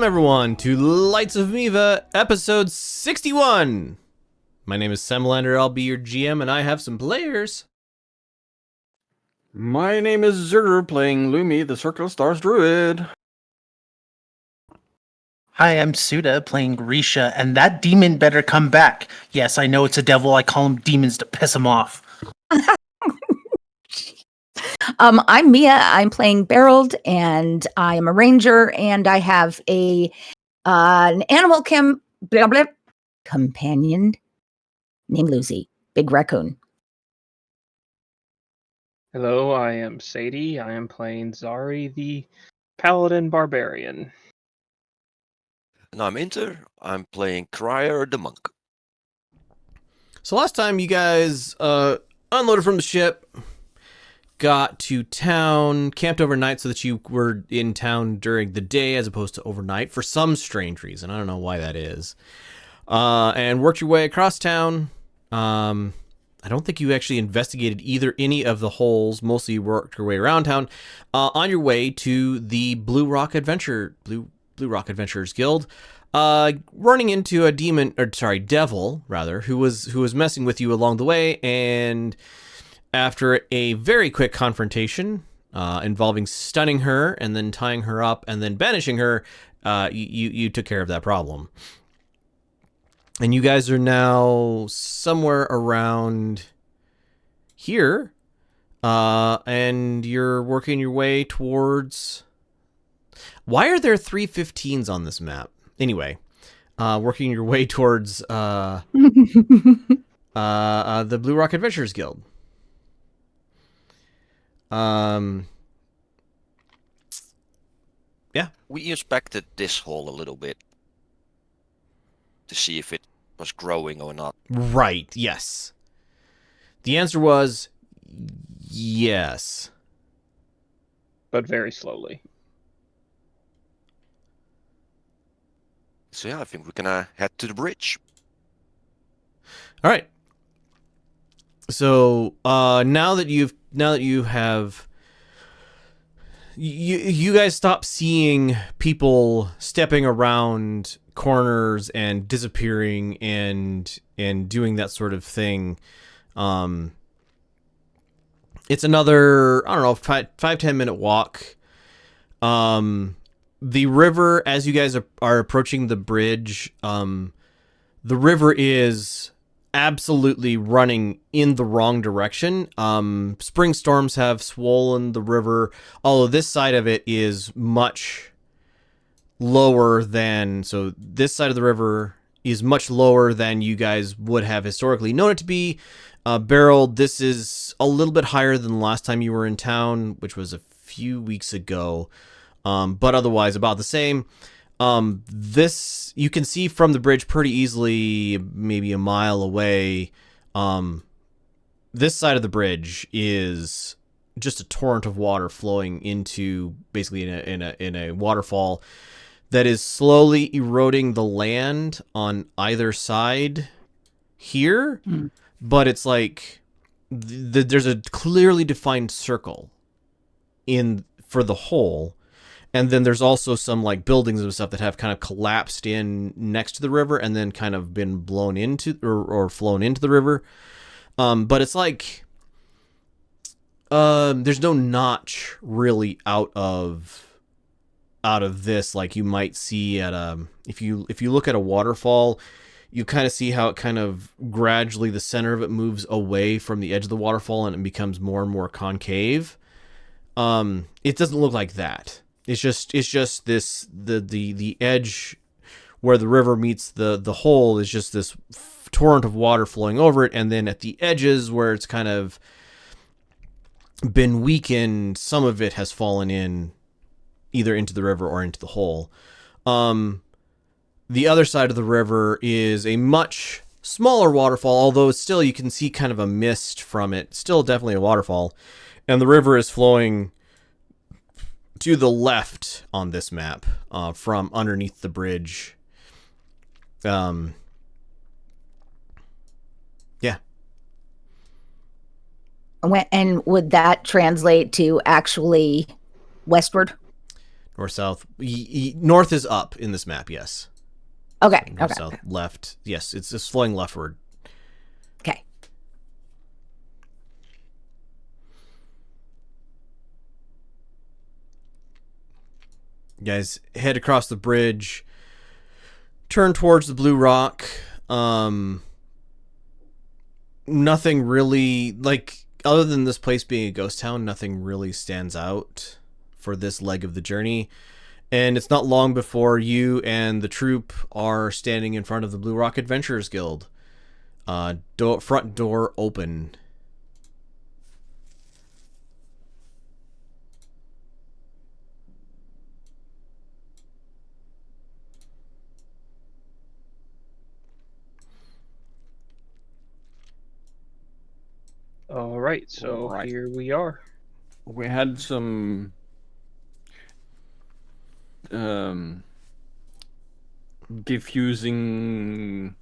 Welcome everyone to Lights of Miiva, episode 61. My name is Semlander, I'll be your GM, and I have some players. My name is Zerger, playing Lumi, the Circle of Stars Druid. Hi, I'm Suda, playing Riisha, and that demon better come back. Yes, I know it's a devil, I call them demons to piss him off. I'm Mia. I'm playing Beraald, and I am a ranger, and I have an animal companion named Lucy, big raccoon. Hello, I am Sadie. I am playing Zari, the Paladin Barbarian. And I'm Inter. I'm playing Criior the Monk. So last time you guys unloaded from the ship, got to town, camped overnight so that you were in town during the day as opposed to overnight for some strange reason. I don't know why that is. And worked your way across town. I don't think you actually investigated any of the holes. Mostly you worked your way around town on your way to the Blue Rock Adventurers Guild. Running into a devil rather, who was messing with you along the way, and after a very quick confrontation involving stunning her and then tying her up and then banishing her, you took care of that problem. And you guys are now somewhere around here, and you're working your way towards... Why are there 315s on this map? Anyway, working your way towards the Blue Rock Adventurers Guild. Yeah. We inspected this hole a little bit to see if it was growing or not. Right, yes. The answer was yes. But very slowly. So yeah, I think we're gonna head to the bridge. All right. So now that you guys stop seeing people stepping around corners and disappearing and doing that sort of thing. It's another, I don't know, 5-10 minute walk. The river, as you guys are approaching the bridge, the river is absolutely running in the wrong direction. Spring storms have swollen the river, although this side of it is much lower than... So this side of the river is much lower than you guys would have historically known it to be. Beraald, this is a little bit higher than the last time you were in town, which was a few weeks ago. But otherwise about the same. This you can see from the bridge pretty easily, maybe a mile away. This side of the bridge is just a torrent of water flowing into basically in a waterfall that is slowly eroding the land on either side here. But it's like there's a clearly defined circle for the hole. And then there's also some like buildings and stuff that have kind of collapsed in next to the river and then kind of been blown into or flown into the river. But it's like there's no notch really out of this like you might see at if you look at a waterfall, you kind of see how it kind of gradually the center of it moves away from the edge of the waterfall and it becomes more and more concave. It doesn't look like that. It's just this the edge where the river meets the hole is just this torrent of water flowing over it, and then at the edges where it's kind of been weakened, some of it has fallen in either into the river or into the hole. The other side of the river is a much smaller waterfall, although still you can see kind of a mist from it. Still definitely a waterfall, and the river is flowing to the left on this map, from underneath the bridge. Yeah. And would that translate to actually westward? North, south. North is up in this map, yes. Okay. North, Okay. south, left. Yes, it's just flowing leftward. Okay. You guys head across the bridge, turn towards the Blue Rock. Nothing really, like, other than this place being a ghost town, nothing really stands out for this leg of the journey. And it's not long before you and the troop are standing in front of the Blue Rock Adventurers Guild. Front door open. All right, so Alright. here we are. We had some diffusing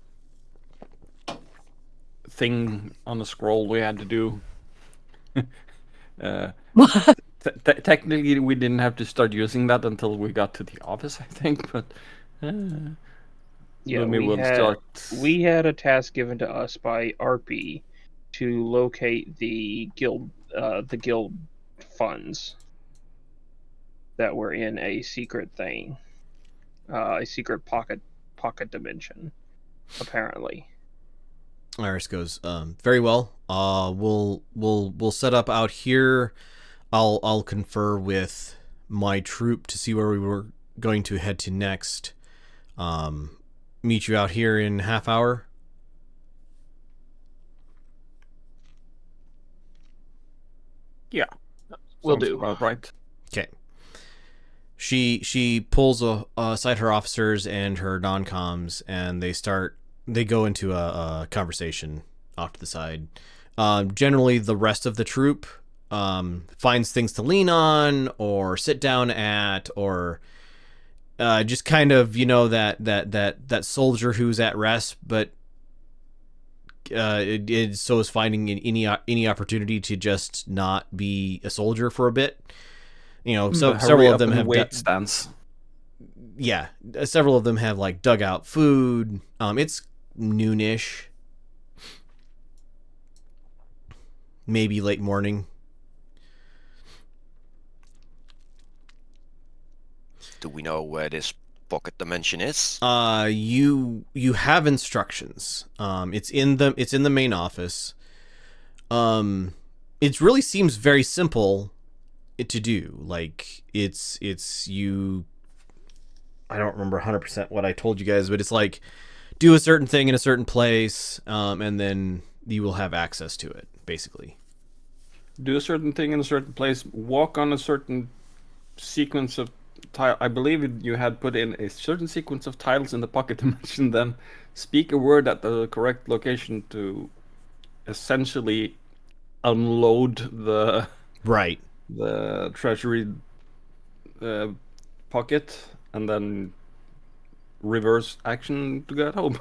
thing on the scroll we had to do. Technically, we didn't have to start using that until we got to the office, I think. But Yeah, Lumi will start. we had a task given to us by RP to locate the guild funds that were in a secret thing, a secret pocket dimension, apparently. Iris goes, very well. We'll set up out here. I'll confer with my troop to see where we were going to head to next. Meet you out here in half hour. Yeah, Will sounds do. about right. Okay. She pulls aside her officers and her non-coms, and they go into a conversation off to the side. Generally, the rest of the troop finds things to lean on or sit down at, or just kind of, that soldier who's at rest, but so is finding any opportunity to just not be a soldier for a bit. So several of them have weight stance. Yeah, several of them have like dug out food. It's noonish, maybe late morning. Do we know where this pocket dimension is? You have instructions. It's in the main office. It really seems very simple to do. Like it's you. I don't remember 100% what I told you guys, but it's like do a certain thing in a certain place, and then you will have access to it, basically. Do a certain thing in a certain place. Walk on a certain sequence of tile. I believe you had put in a certain sequence of tiles in the pocket dimension. Then speak a word at the correct location to essentially unload the treasury pocket, and then reverse action to get home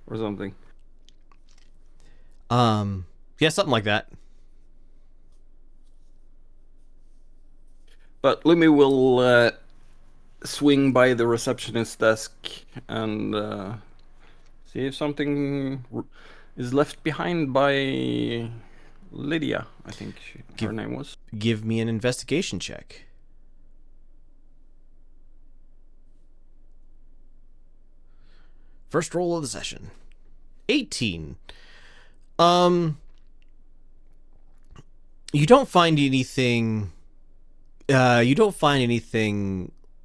or something. Yeah, something like that. But Lumi will swing by the receptionist's desk and see if something is left behind by Lydia, I think her name was. Give me an investigation check. First roll of the session. 18. You don't find anything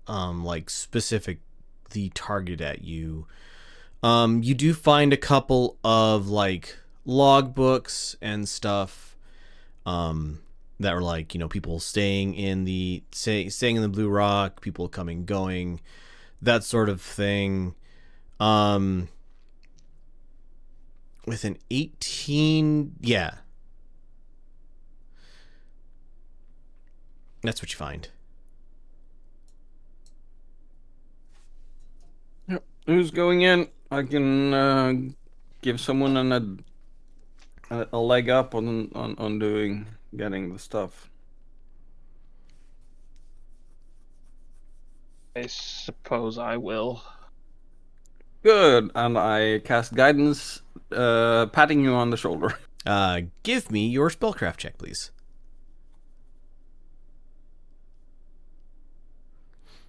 like specifically targeted at you. You do find a couple of like logbooks and stuff that were like, people staying in the Blue Rock, people coming, going, that sort of thing. With an 18, yeah. That's what you find. Yep. Who's going in? I can give someone a leg up on getting the stuff. I suppose I will. Good, and I cast guidance, patting you on the shoulder. Give me your spellcraft check, please.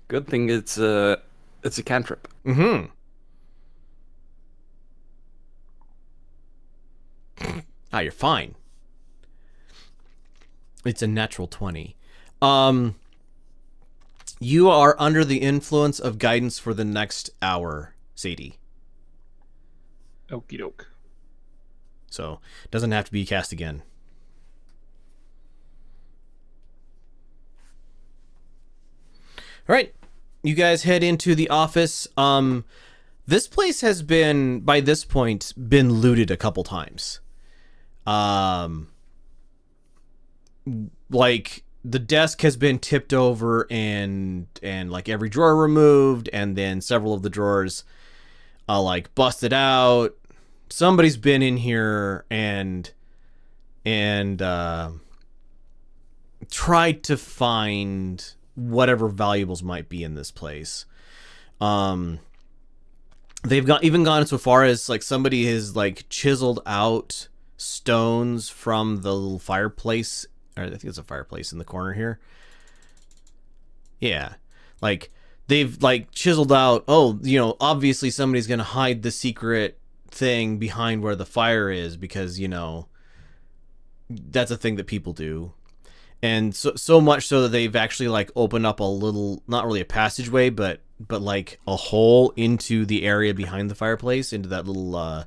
Good thing it's a cantrip. Mm-hmm. You're fine. It's a natural 20. You are under the influence of guidance for the next hour, Sadie. Okie doke. So, it doesn't have to be cast again. All right. You guys head into the office. This place has been, by this point, been looted a couple times. Like the desk has been tipped over and like every drawer removed, and then several of the drawers like busted out. Somebody's been in here and tried to find whatever valuables might be in this place. They've even gone so far as like somebody has like chiseled out stones from the little fireplace, or I think it's a fireplace in the corner here. Yeah, like they've like chiseled out, oh, you know, obviously somebody's gonna hide the secret thing behind where the fire is, because, you know, that's a thing that people do. And so much so that they've actually like opened up a little, not really a passageway, but like a hole into the area behind the fireplace, into that little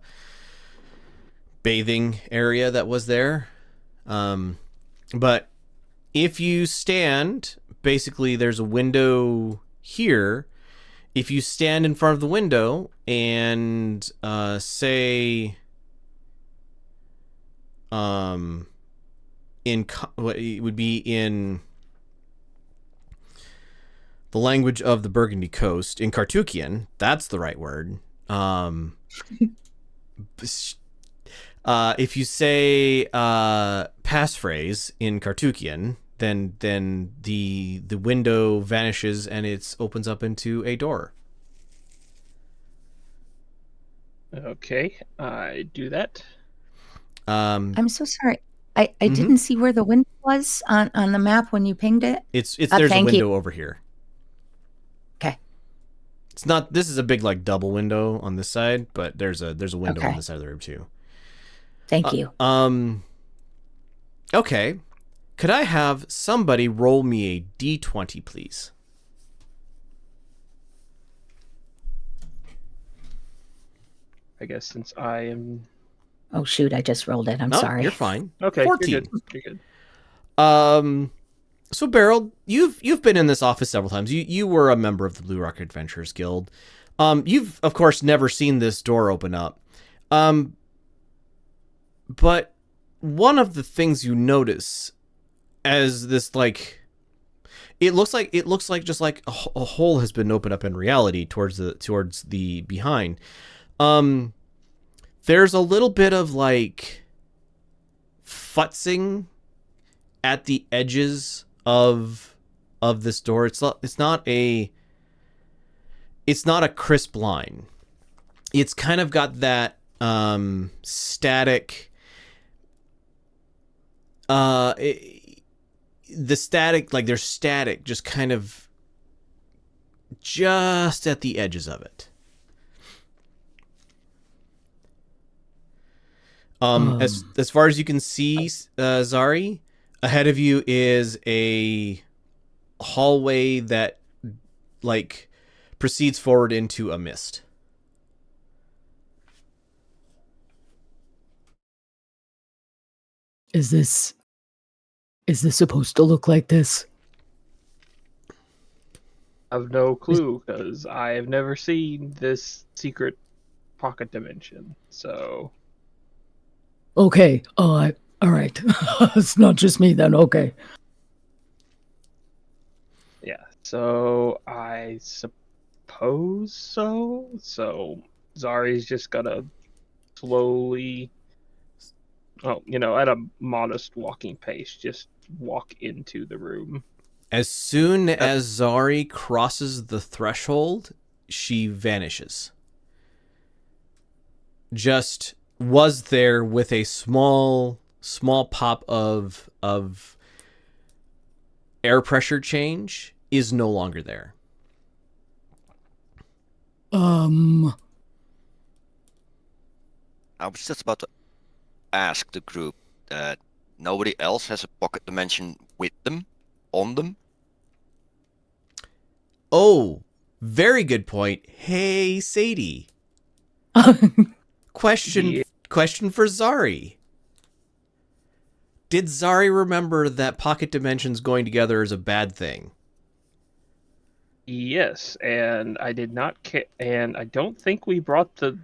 bathing area that was there. But if you stand, basically there's a window here. If you stand in front of the window and say what it would be in the language of the Burgundy Coast, in Kartukian, that's the right word. If you say passphrase in Kartukian, then the window vanishes and it opens up into a door. Okay, I do that. I'm so sorry. I didn't see where the window was on the map when you pinged it. It's there's a thank window you. over here. Okay. It's not. This is a big like double window on this side, but there's a window Okay. on this side of the room too. Thank you. Okay. Could I have somebody roll me a d20, please? I guess since I am Oh shoot! I just rolled it. I'm No, sorry. You're fine. okay. 14. You're good. You're good. So Beraald, you've been in this office several times. You were a member of the Blue Rock Adventurers Guild. You've of course never seen this door open up. But one of the things you notice as this like it looks like just like a hole has been opened up in reality towards the behind. There's a little bit of like futzing at the edges of this door. It's not a crisp line. It's kind of got that static the static, like there's static just kind of just at the edges of it. As far as you can see, Zari, ahead of you is a hallway that like proceeds forward into a mist. Is this supposed to look like this? I have no clue because I have never seen this secret pocket dimension. So Okay. All right. It's not just me then. Okay. yeah. So I suppose so. So Zari's just gonna slowly, at a modest walking pace, just walk into the room. As soon as Zari crosses the threshold, she vanishes. Just was there with a small pop of air pressure change, is no longer there. I was just about to ask the group that nobody else has a pocket dimension with them, on them. Oh, very good point. Hey, Sadie. Question for Zari. Did Zari remember that pocket dimensions going together is a bad thing? Yes, and I did not and I don't think we brought the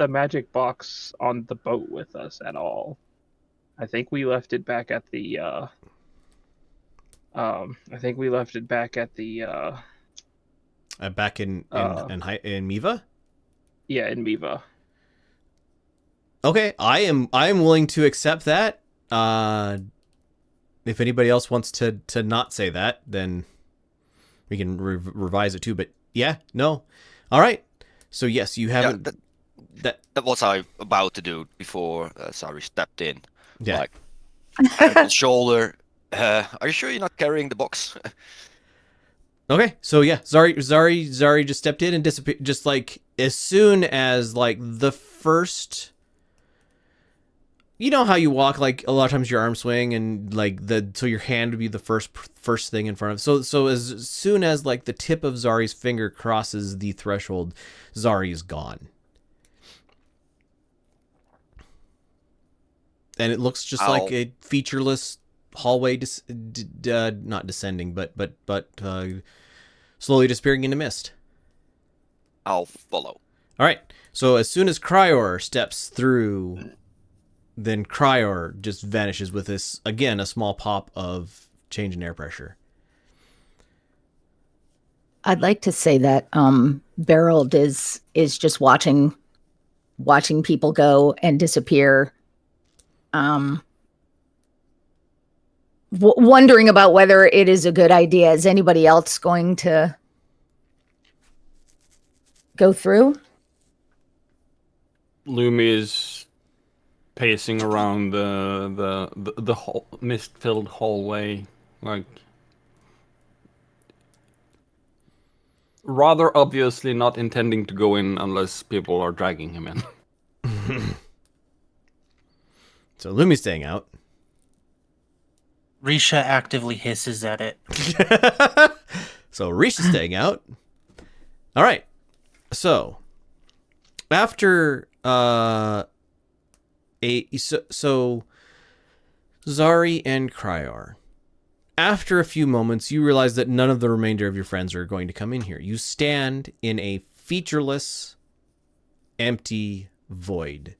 magic box on the boat with us at all. I think we left it back at the Back in Miiva? Yeah, in Miiva. Okay, I am willing to accept that. If anybody else wants to not say that, then we can revise it too. But yeah, no. All right. So yes, you haven't. That was I about to do before Sari stepped in. Yeah. Like, hand on the shoulder. Are you sure you're not carrying the box? Okay, so yeah, Zari just stepped in and disappeared. Just like as soon as like the first, you know how you walk, like a lot of times your arm swing and like so your hand would be the first thing in front of. So as soon as like the tip of Zari's finger crosses the threshold, Zari is gone, and it looks just like a featureless hallway, not descending, but slowly disappearing into mist. I'll follow. All right. So as soon as Criior steps through, then Criior just vanishes with this, again, a small pop of change in air pressure. I'd like to say that Beraald is just watching people go and disappear. Wondering about whether it is a good idea. Is anybody else going to go through? Lumi is pacing around the mist-filled hallway, like rather obviously not intending to go in unless people are dragging him in. So Lumi's staying out. Riisha actively hisses at it. So Riisha's staying out. All right. So after so Zari and Criior, after a few moments, you realize that none of the remainder of your friends are going to come in here. You stand in a featureless, empty void.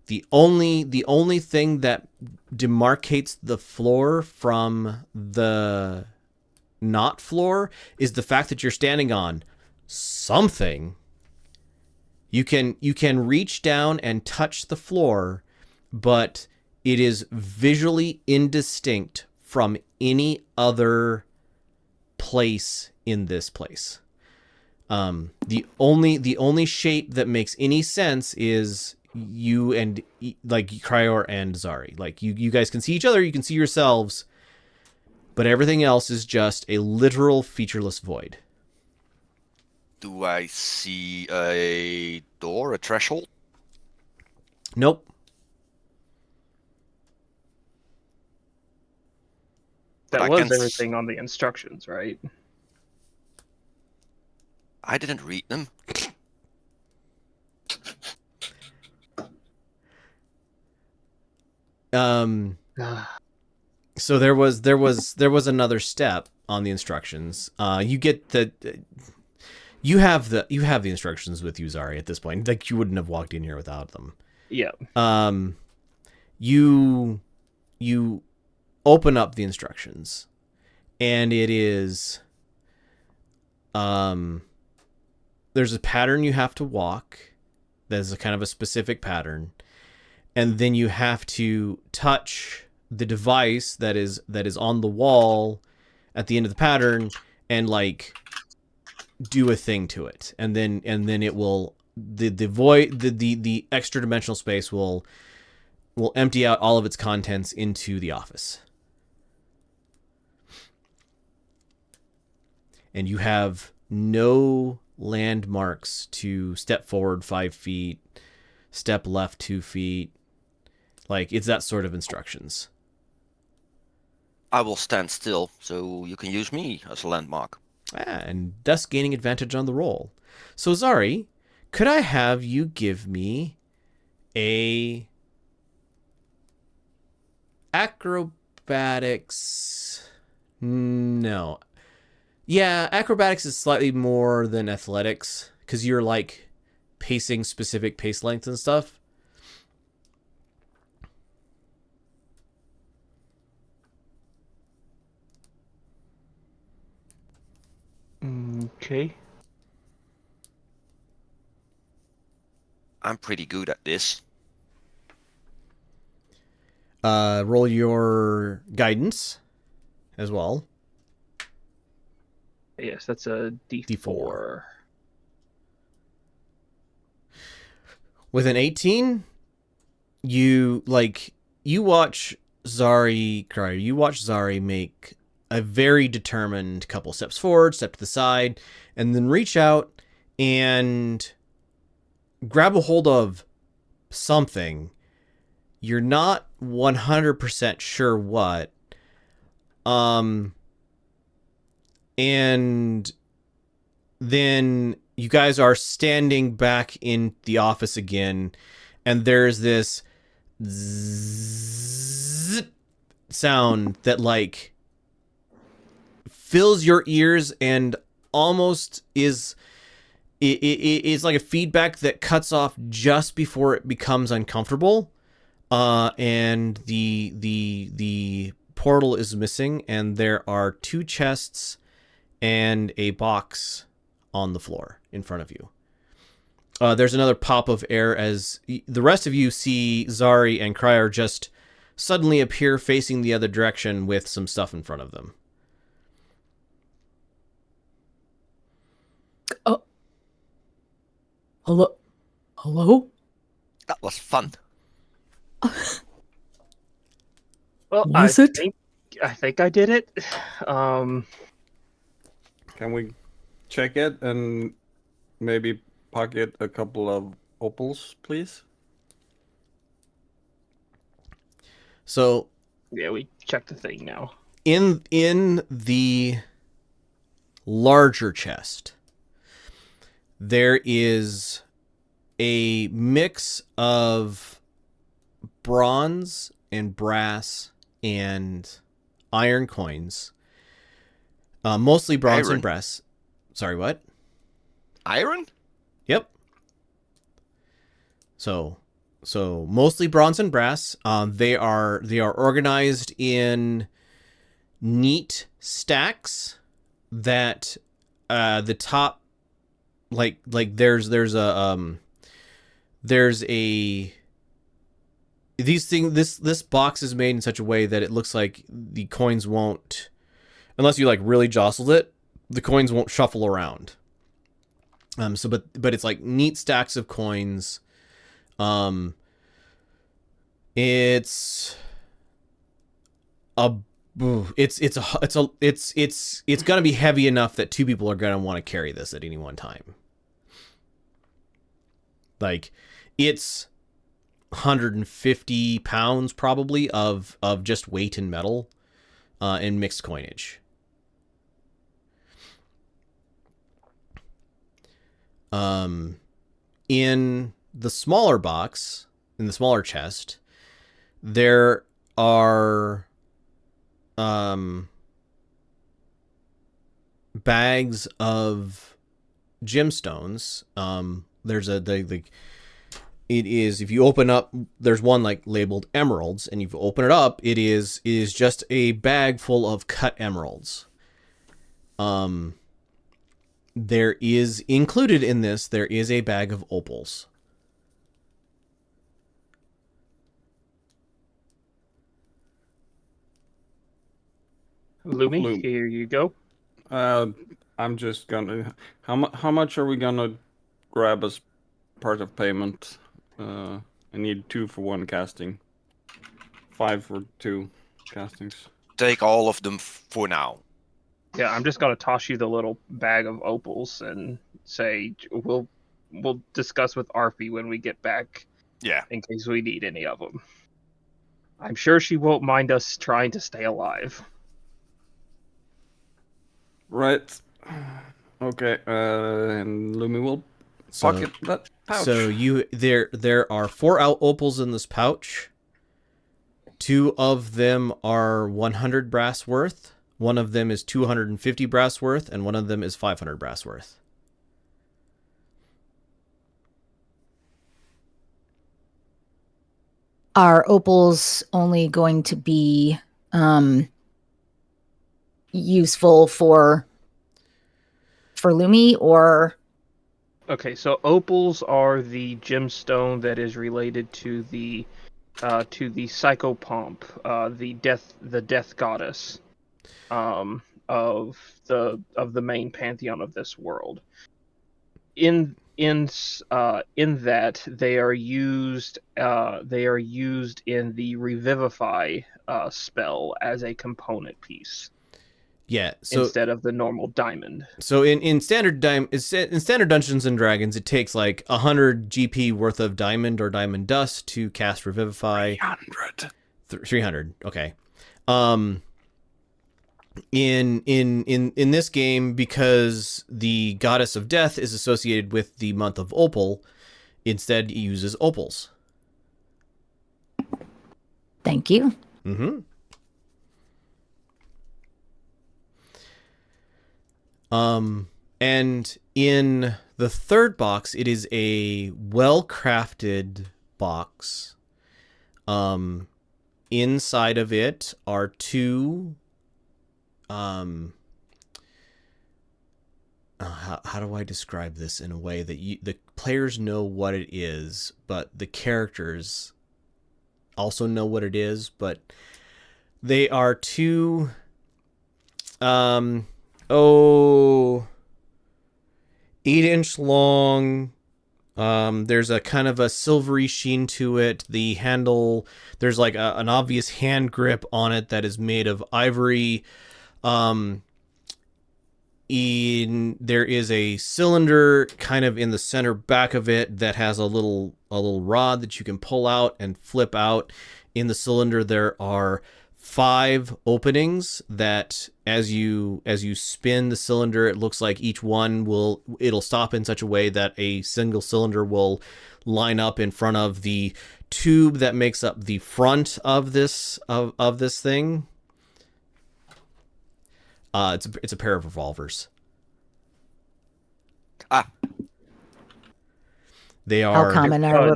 The only thing that demarcates the floor from the not floor is the fact that you're standing on something. You can reach down and touch the floor, but it is visually indistinct from any other place in this place. The only shape that makes any sense is you and like Criior and Zari. Like you guys can see each other, you can see yourselves, but everything else is just a literal featureless void. Do I see a door, a threshold? Nope. That was everything on the instructions, right? I didn't read them. So there was another step on the instructions. You get you have the instructions with you, Zari, at this point. Like you wouldn't have walked in here without them. Yeah. You open up the instructions, and it is there's a pattern you have to walk. There's a kind of a specific pattern, and then you have to touch the device that is on the wall at the end of the pattern and like do a thing to it, and then it will the extra dimensional space will empty out all of its contents into the office. And you have no landmarks to step forward 5 feet, step left 2 feet. Like, it's that sort of instructions. I will stand still, so you can use me as a landmark. And thus gaining advantage on the roll. So, Zari, could I have you give me a acrobatics? No. Yeah, acrobatics is slightly more than athletics, because you're, like, pacing specific pace lengths and stuff. Okay. I'm pretty good at this. Roll your guidance as well. Yes, that's a D4. With an 18, you watch Zari make a very determined couple steps forward, step to the side, and then reach out and grab a hold of something. You're not 100% sure what. And then you guys are standing back in the office again, and there's this zzz sound that like fills your ears and almost is it's like a feedback that cuts off just before it becomes uncomfortable. And the portal is missing, and there are 2 chests and a box on the floor in front of you. There's another pop of air as the rest of you see Zari and Criior just suddenly appear facing the other direction with some stuff in front of them. Hello? Hello? That was fun. Well, Was it? I think I did it. Can we check it and maybe pocket a couple of opals, please? So Yeah, we checked the thing now. in the larger chest, there is a mix of bronze and brass and iron coins. Mostly bronze Iron? and brass. Sorry, what? Iron? Yep. So mostly bronze and brass. They are organized in neat stacks that the top like there's a this box is made in such a way that it looks like the coins won't, unless you like really jostled it, the coins won't shuffle around. But it's like neat stacks of coins. It's gonna be heavy enough that 2 people are gonna want to carry this at any one time. Like, it's 150 pounds probably of just weight and metal and mixed coinage. In the smaller box, in the smaller chest, there are bags of gemstones. There's it is, if you open up, there's one like labeled emeralds, and if you open it up, it is just a bag full of cut emeralds. There is included in this, there is a bag of opals. Lumi, Lum. here you go. I'm just gonna. How much are we gonna grab as part of payment? I need 2 for 1 casting. 5 for 2 castings. Take all of them for now. Yeah, I'm just gonna toss you the little bag of opals and say we'll discuss with Arpy when we get back. Yeah. In case we need any of them. I'm sure she won't mind us trying to stay alive. Right. Okay. And Lumi will So, pocket that pouch. so there are 4 opals in this pouch. 2 of them are 100 brass worth. One of them is 250 brass worth, and one of them is 500 brass worth. Are opals only going to be useful for Lumi, or Okay, so opals are the gemstone that is related to the psychopomp, the death goddess, of the main pantheon of this world. In that they are used in the revivify spell as a component piece Yeah, so instead of the normal diamond. so in standard Dungeons and Dragons, it takes like 100 GP worth of diamond or diamond dust to cast Revivify. 300. 300. Okay. In this game, because the goddess of death is associated with the month of Opal, instead it uses opals. thank you. Mm-hmm. And in the third box, it is a well-crafted box. Inside of it are 2 how do I describe this in a way that the players know what it is, but the characters also know what it is, but they are 2 8-inch long. There's a kind of a silvery sheen to it. The handle, there's like an obvious hand grip on it that is made of ivory. There is a cylinder kind of in the center back of it that has a little rod that you can pull out and flip out. In the cylinder, there are 5 openings that as you spin the cylinder, it looks like each one it'll stop in such a way that a single cylinder will line up in front of the tube that makes up the front of this thing. It's a pair of revolvers. They How are common are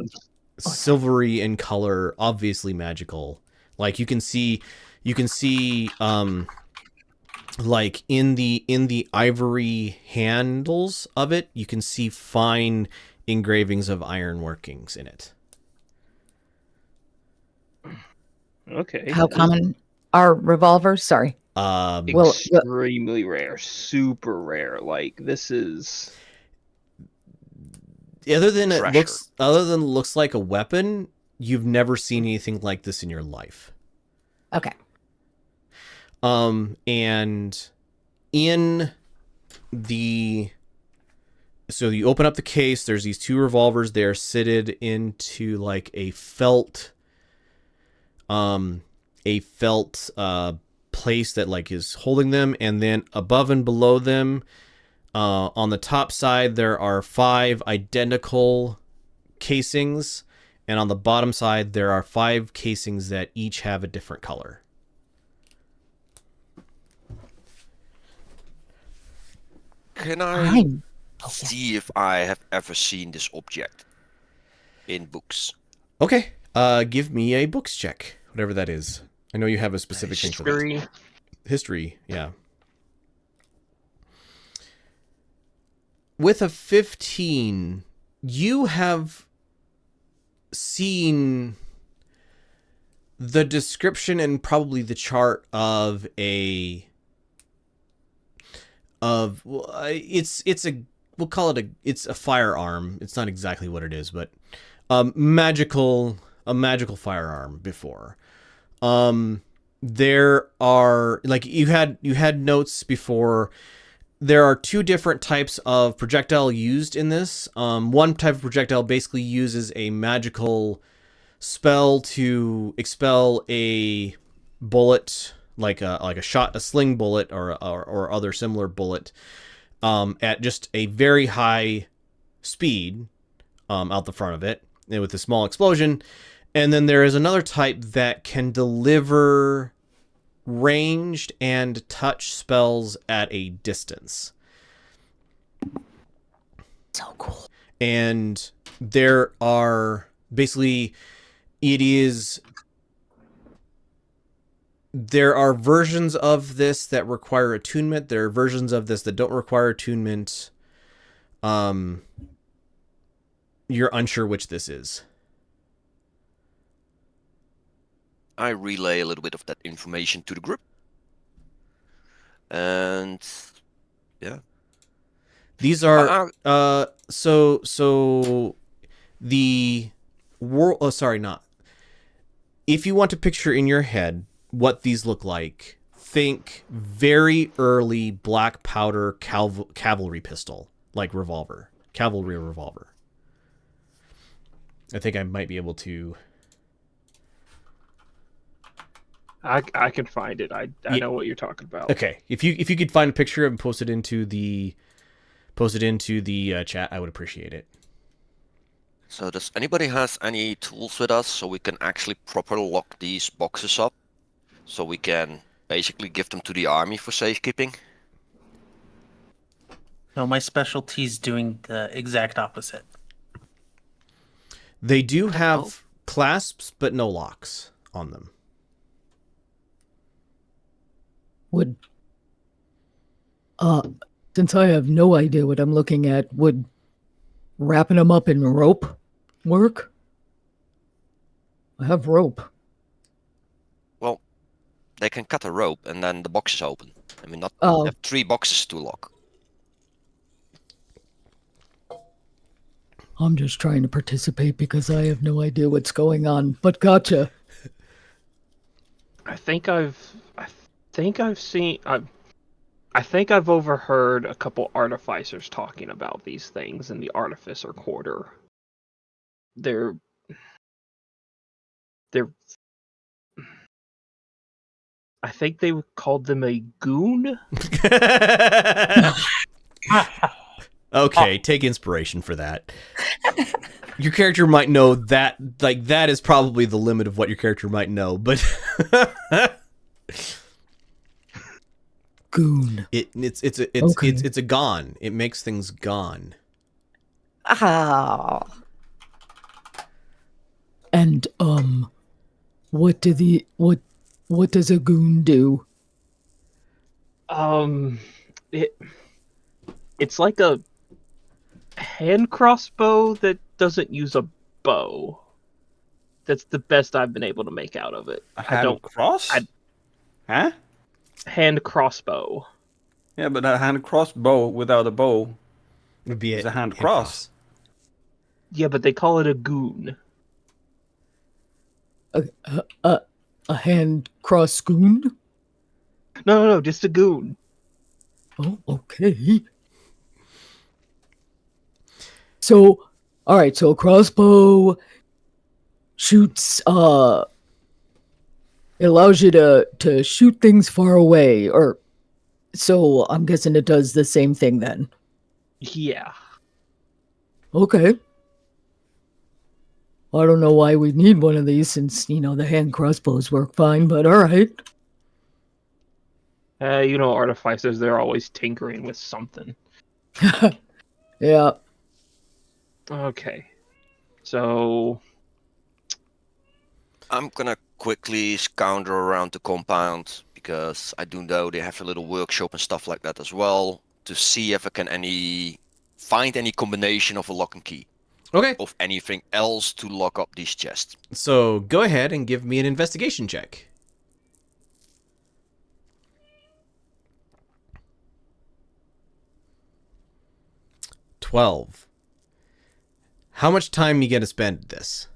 silvery in color, obviously magical. Like you can see like in the ivory handles of it, you can see fine engravings of iron workings in it. Okay. how common are revolvers? Sorry. Well, Extremely rare, super rare. Like this is other than Treasure. looks like a weapon, you've never seen anything like this in your life. okay. And in the, so you open up the case, there's these 2 revolvers. They're sitted into like a felt place that like is holding them, and then above and below them, on the top side, there are 5 identical casings, and on the bottom side, there are 5 casings that each have a different color. Can I I'm see if I have ever seen this object in books? Okay, give me a books check, whatever that is. I know you have a specific thing for that. History, yeah. With a 15, you have seen the description and probably the chart of a it's a we'll call it it's a firearm. It's not exactly what it is, but magical firearm before. There are, like, you had notes before. There are two different types of projectile used in this. One type of projectile basically uses a magical spell to expel a bullet, like a sling bullet or other similar bullet, at just a very high speed, out the front of it, and with a small explosion. And then there is another type that can deliver ranged and touch spells at a distance. So cool. And there are basically, there are versions of this that require attunement. There are versions of this that don't require attunement. You're unsure which this is. I relay a little bit of that information to the group. And yeah. These are so the world. Oh, sorry, not. If you want to picture in your head what these look like, think very early black powder cavalry pistol, like cavalry revolver. I think I might be able to. I can find it. I know what you're talking about. Okay, if you could find a picture and post it into the chat, I would appreciate it. So does anybody has any tools with us so we can actually properly lock these boxes up, so we can basically give them to the army for safekeeping? No, my specialty's doing the exact opposite. They do have clasps, but no locks on them. Since I have no idea what I'm looking at, would wrapping them up in rope work? I have rope. Well, they can cut a rope and then the box is open. I mean, not have 3 boxes to lock. I'm just trying to participate because I have no idea what's going on. But gotcha. I think I've overheard a couple artificers talking about these things in the artificer quarter. They're I think they called them a goon. Okay, take inspiration for that. Your character might know that, like, that is probably the limit of what your character might know, but Goon. It's a gone. It makes things gone. Oh. And what does a goon do? It's like a hand crossbow that doesn't use a bow. That's the best I've been able to make out of it. Huh? Hand crossbow. Yeah, but a hand crossbow without a bow Would be is a hand cross. Yeah, but they call it a goon. A hand cross goon? No, just a goon. Oh, okay. So, all right. So a crossbow shoots. It allows you to shoot things far away, or so I'm guessing it does the same thing then. Yeah. Okay. I don't know why we need one of these since, the hand crossbows work fine, but all right. Artificers, they're always tinkering with something. Yeah. Okay. So I'm gonna quickly scour around the compound, because I do know they have a little workshop and stuff like that as well, to see if I can find any combination of a lock and key. Okay. Of anything else to lock up these chests. So go ahead and give me an investigation check. 12. How much time you gonna spend at this?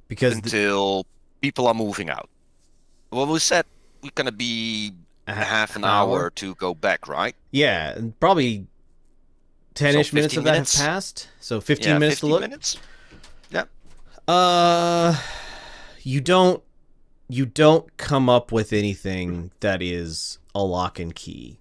Because Until people are moving out. Well, we said we're gonna be half an hour to go back, right? Yeah, and probably 10-ish So minutes 15 of that have minutes? passed. So 15 Yeah, minutes 15 to look. minutes. Yeah. You don't come up with anything that is a lock and key.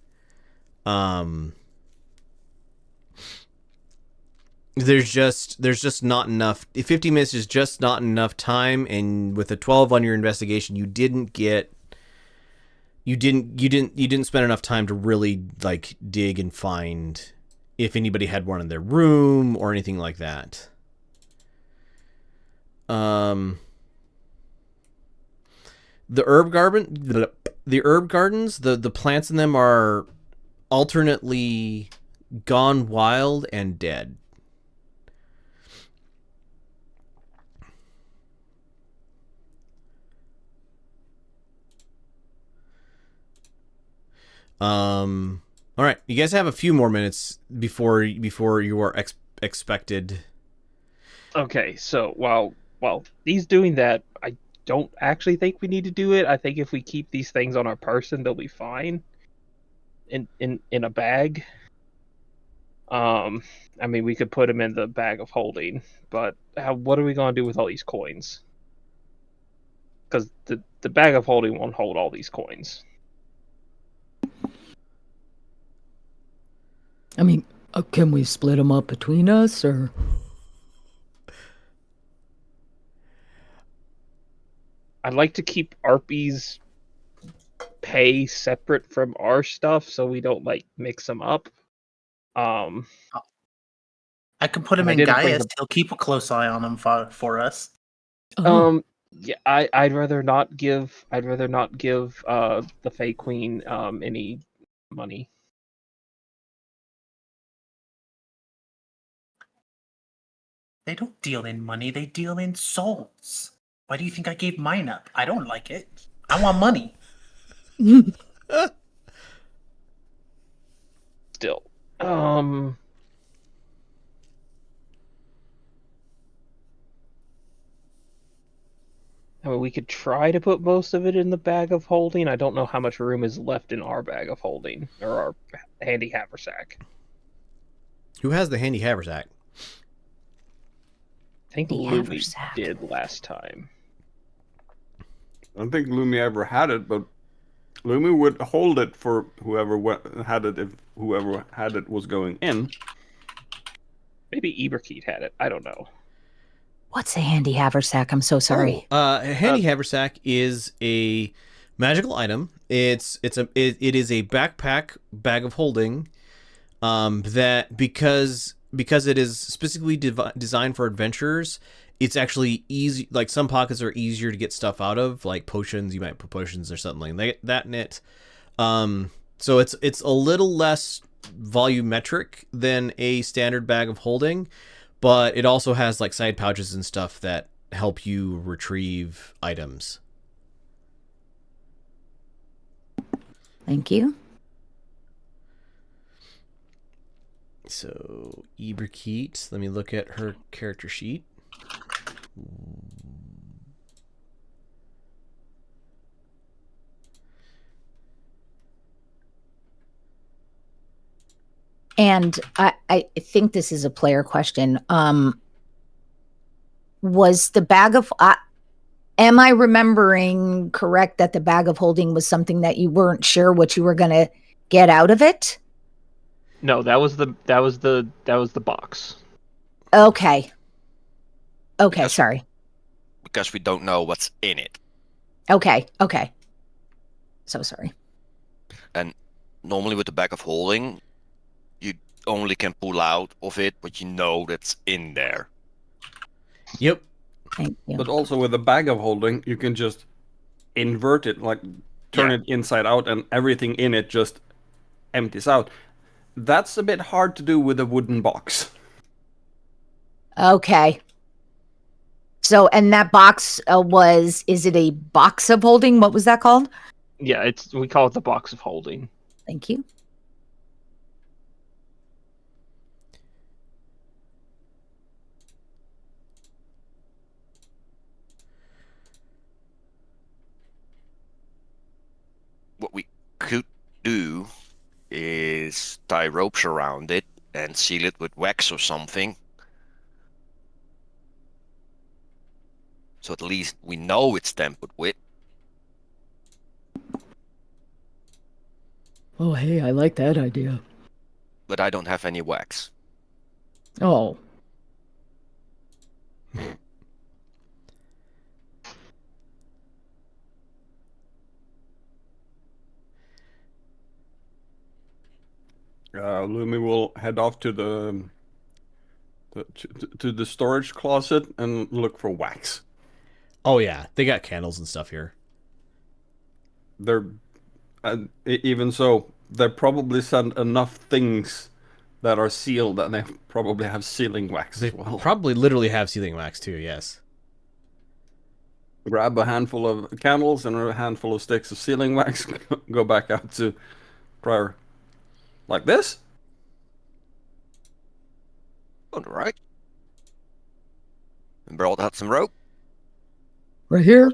There's just not enough. 50 minutes is just not enough time, and with a 12 on your investigation, you didn't spend enough time to really like dig and find if anybody had one in their room or anything like that. The herb gardens, the plants in them are alternately gone wild and dead. All right, you guys have a few more minutes before you are expected. Okay, so while he's doing that, I don't actually think we need to do it. I think if we keep these things on our person, they'll be fine. In a bag. I mean, we could put them in the bag of holding, but what are we gonna do with all these coins? Because the bag of holding won't hold all these coins. I mean, can we split them up between us, or? I'd like to keep Arpy's pay separate from our stuff so we don't like mix them up. I can put him I in didn't bring Gaius. He'll keep a close eye on him for us. Yeah, I'd rather not give the Fey Queen any money. They don't deal in money, they deal in souls. Why do you think I gave mine up? I don't like it. I want money. Still. I mean, we could try to put most of it in the bag of holding. I don't know how much room is left in our bag of holding, or our handy haversack. Who has the handy haversack? I think The Lumi haversack. did last time. I don't think Lumi ever had it, but Lumi would hold it for whoever had it if whoever had it was going in. Maybe Eberkeet had it. I don't know. What's a handy haversack? I'm so sorry. A handy haversack is a magical item. It is a backpack bag of holding that because it is specifically designed for adventurers, it's actually easy. Like some pockets are easier to get stuff out of, like potions. You might put potions or something like that in it. So it's a little less volumetric than a standard bag of holding, but it also has like side pouches and stuff that help you retrieve items. Thank you. So Eberkeet, let me look at her character sheet. And I think this is a player question. Was the bag of am I remembering correct that the bag of holding was something that you weren't sure what you were going to get out of it? No, that was the box. Okay. Okay, Because- sorry. Because we don't know what's in it. Okay. So sorry. And normally with the bag of holding, you only can pull out of it what you know that's in there. Yep. Thank you. But also with a bag of holding, you can just invert it, like turn it inside out, and everything in it just empties out. That's a bit hard to do with a wooden box. Okay. So, and that box is it a box of holding? What was that called? Yeah, we call it the box of holding. Thank you. What we could do is tie ropes around it and seal it with wax or something. So at least we know it's tampered with. Oh, hey, I like that idea. But I don't have any wax. Oh, Lumi will head off to to the storage closet and look for wax. Oh yeah, they got candles and stuff here. They're even so, they probably sent enough things that are sealed, and they probably have sealing wax They as well. probably literally have sealing wax too. Yes. Grab a handful of candles and a handful of sticks of sealing wax. Go back out to Criior. Like this? All right. And Beraald had some rope. right here?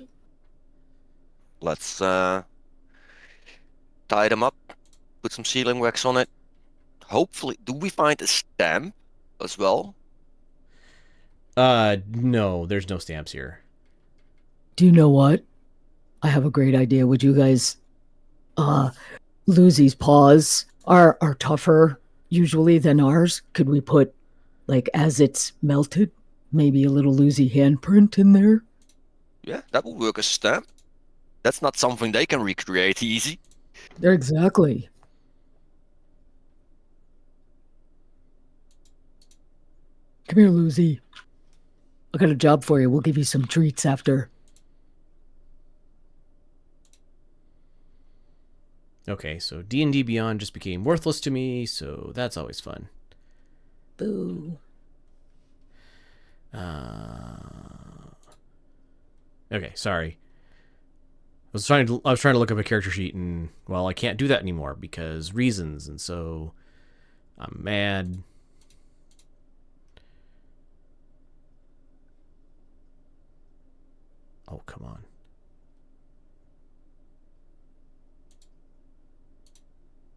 Let's tie them up. Put some sealing wax on it. Hopefully, do we find a stamp as well? No, there's no stamps here. Do you know what? I have a great idea. Would you guys, Lucy's paws are tougher usually than ours. Could we put, like, as it's melted, maybe a little Lucy handprint in there? Yeah, that will work as a stamp. That's not something they can recreate easy. Exactly. Come here, Lucy. I got a job for you. We'll give you some treats after. Okay, so D&D Beyond just became worthless to me, so that's always fun. Boo. Okay, sorry. I was trying to look up a character sheet, and well, I can't do that anymore because reasons, and so I'm mad. Oh, come on.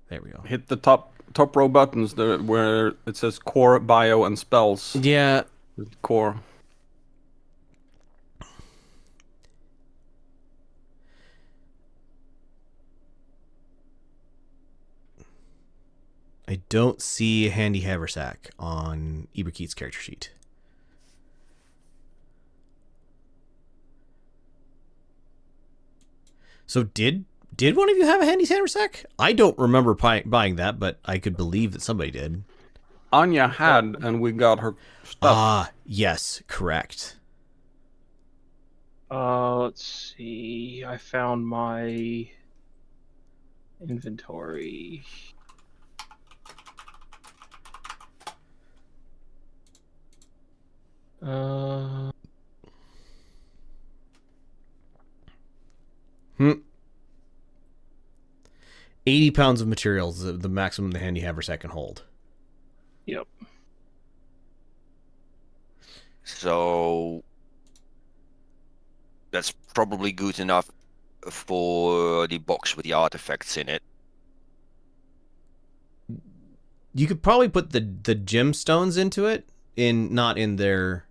There we go. Hit the top row buttons there where it says core, bio, and spells. Yeah. Core. I don't see a handy haversack on Iberkeit's character sheet. So did one of you have a handy haversack? I don't remember buying that, but I could believe that somebody did. Anya had, and we got her stuff. Ah, yes, correct. Let's see. I found my inventory. Uh, 80 pounds of materials, the maximum the handy haversack can hold. Yep. So that's probably good enough for the box with the artifacts in it. You could probably put the gemstones into it, not in their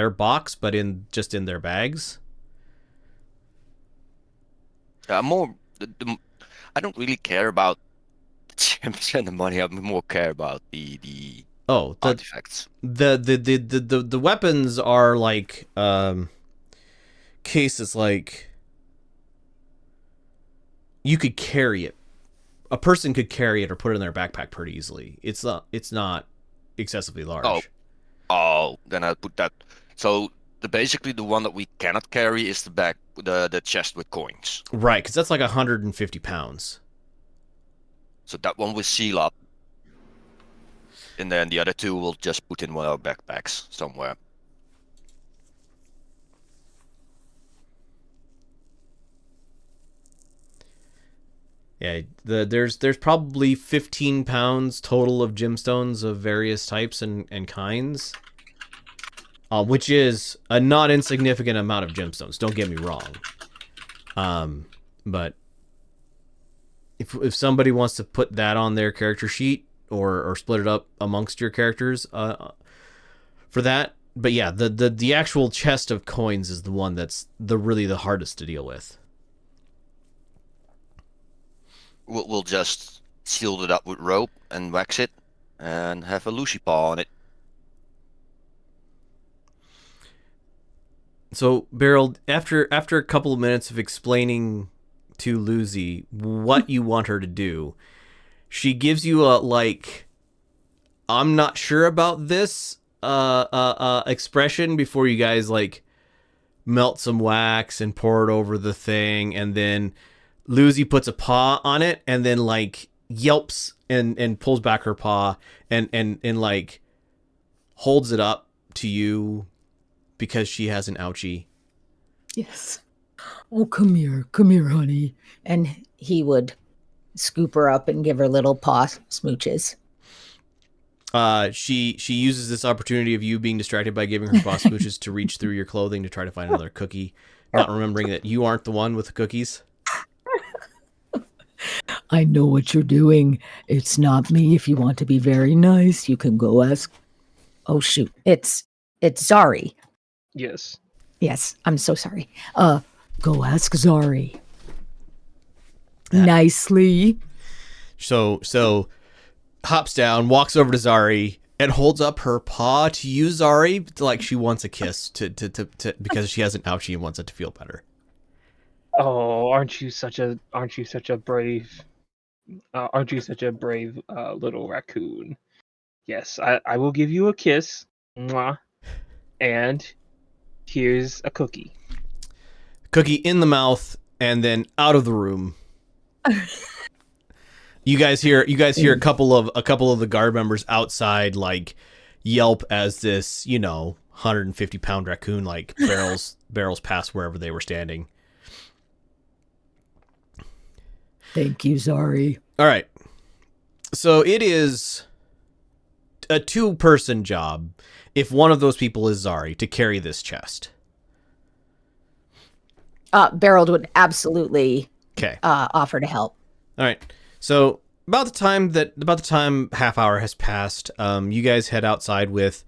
box, but just in their bags. I don't really care about the gems and the money. I more care about the artifacts. The weapons are like cases like you could carry it. A person could carry it or put it in their backpack pretty easily. It's not excessively large. Oh, then I'll put that. So basically the one that we cannot carry is the chest with coins. Right, because that's like 150 pounds. So that one will seal up. And then the other two we'll just put in one of our backpacks somewhere. Yeah, Yeah, there's probably 15 pounds total of gemstones of various types and kinds, which is a not insignificant amount of gemstones. Don't get me wrong. But if somebody wants to put that on their character sheet or split it up amongst your characters, for that. But yeah, the actual chest of coins is the one that's really the hardest to deal with. We'll just seal it up with rope and wax it and have a Lucy paw on it. So, Beraald, after a couple of minutes of explaining to Lucy what you want her to do, she gives you a, like, I'm not sure about this expression before you guys, like, melt some wax and pour it over the thing, and then Lucy puts a paw on it and then, like, yelps and pulls back her paw and like, holds it up to you because she has an ouchie. Yes. Oh, come here, honey. And he would scoop her up and give her little paw smooches. She uses this opportunity of you being distracted by giving her paw smooches to reach through your clothing to try to find another cookie, not remembering that you aren't the one with the cookies. I know what you're doing. It's not me. If you want to be very nice, you can go ask. Oh shoot, it's Zari. Yes. Yes, I'm so sorry. Go ask Zari. Nicely. So hops down, walks over to Zari, and holds up her paw to you, Zari, like she wants a kiss to because she has an ouchie and wants it to feel better. Oh, aren't you such a brave little raccoon? Yes, I will give you a kiss. Mwah. And here's a cookie. Cookie in the mouth and then out of the room. You guys hear a couple of the guard members outside, like, yelp as this, 150-pound raccoon, like, barrels past wherever they were standing. Thank you, Zari. All right. So it is a 2-person job if one of those people is Zari to carry this chest. Beraald would absolutely Okay. offer to help. All right. So about the time half hour has passed, you guys head outside with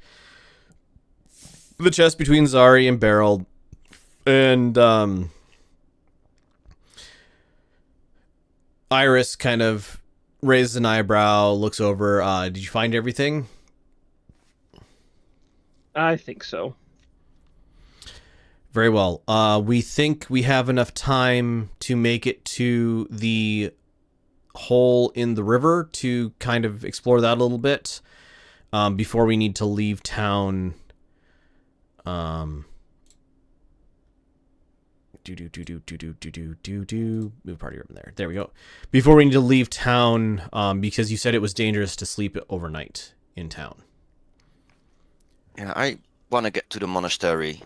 the chest between Zari and Beraald, and Iris kind of raises an eyebrow, looks over. Did you find everything? I think so. Very well. We think we have enough time to make it to the hole in the river to kind of explore that a little bit before we need to leave town. Move party ribbon there. There we go. Before we need to leave town, because you said it was dangerous to sleep overnight in town. Yeah, I want to get to the monastery.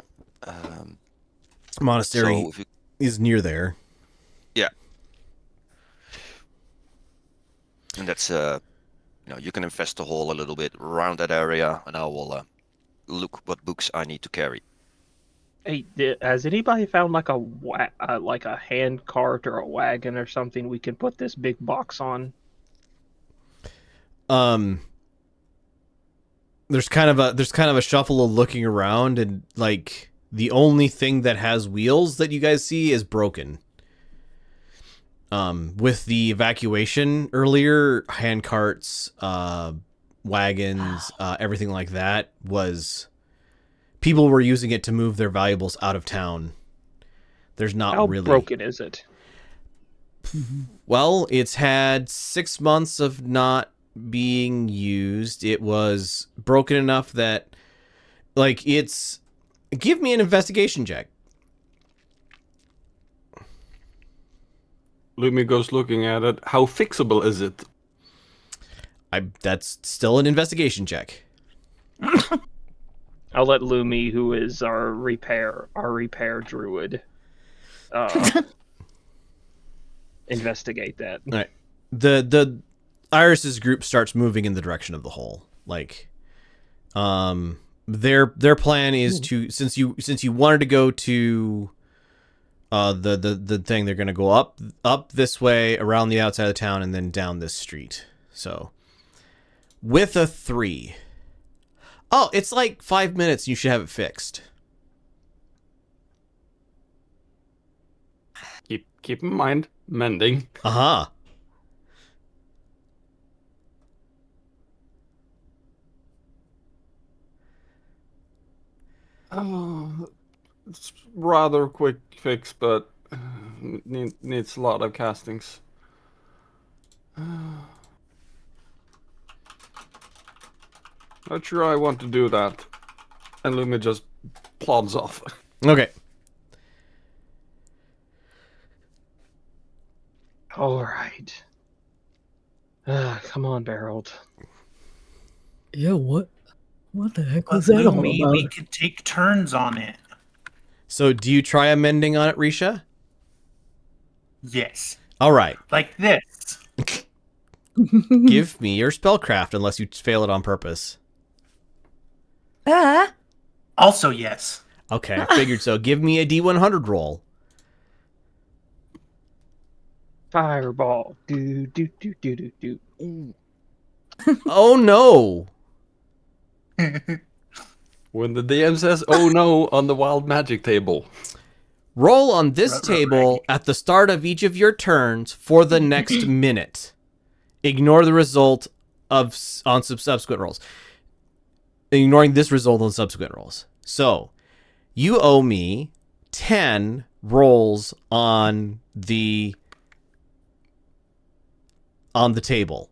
Monastery so is near there. Yeah. And that's, you can invest the hole a little bit around that area, and I will look what books I need to carry. Hey, has anybody found like a hand cart or a wagon or something we can put this big box on? There's kind of a shuffle of looking around, and like the only thing that has wheels that you guys see is broken. With the evacuation earlier, hand carts, wagons, everything like that was people were using it to move their valuables out of town. There's not How really. How broken is it? Well, it's had 6 months of not being used. It was broken enough that, like, it's. Give me an investigation check. Lumi goes looking at it. How fixable is it? That's still an investigation check. I'll let Lumi, who is our repair druid. investigate that. All right. The Iris's group starts moving in the direction of the hole. Like, their plan is to since you wanted to go to the thing, they're gonna go up this way around the outside of the town and then down this street. So with a 3. Oh, it's like 5 minutes. You should have it fixed. Keep in mind, mending. Uh-huh. It's rather quick fix, but needs a lot of castings. Not sure I want to do that. And Lumi just plods off. Okay. All right. Come on, Beraald. Yeah, what the heck was that all We about? could take turns on it. So do you try amending on it, Riisha? Yes. All right. Like this. Give me your spellcraft unless you fail it on purpose. Also, yes. Okay, I figured so. Give me a D100 roll. Fireball. Do do do do do do. Oh no. When the DM says, "Oh no," on the wild magic table. Roll on this table at the start of each of your turns for the next minute. Ignore the result on subsequent rolls. Ignoring this result on subsequent rolls. So, you owe me 10 rolls on the table.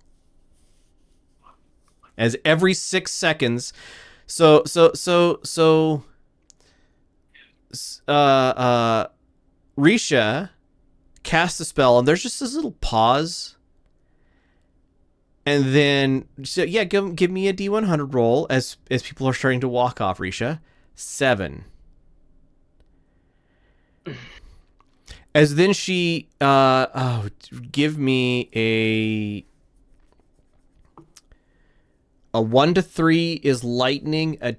As every 6 seconds. Riisha casts a spell, and there's just this little pause. And then, so yeah, give me a D100 roll as people are starting to walk off, Riisha. 7. As then she, give me a 1 to 3 is lightning, a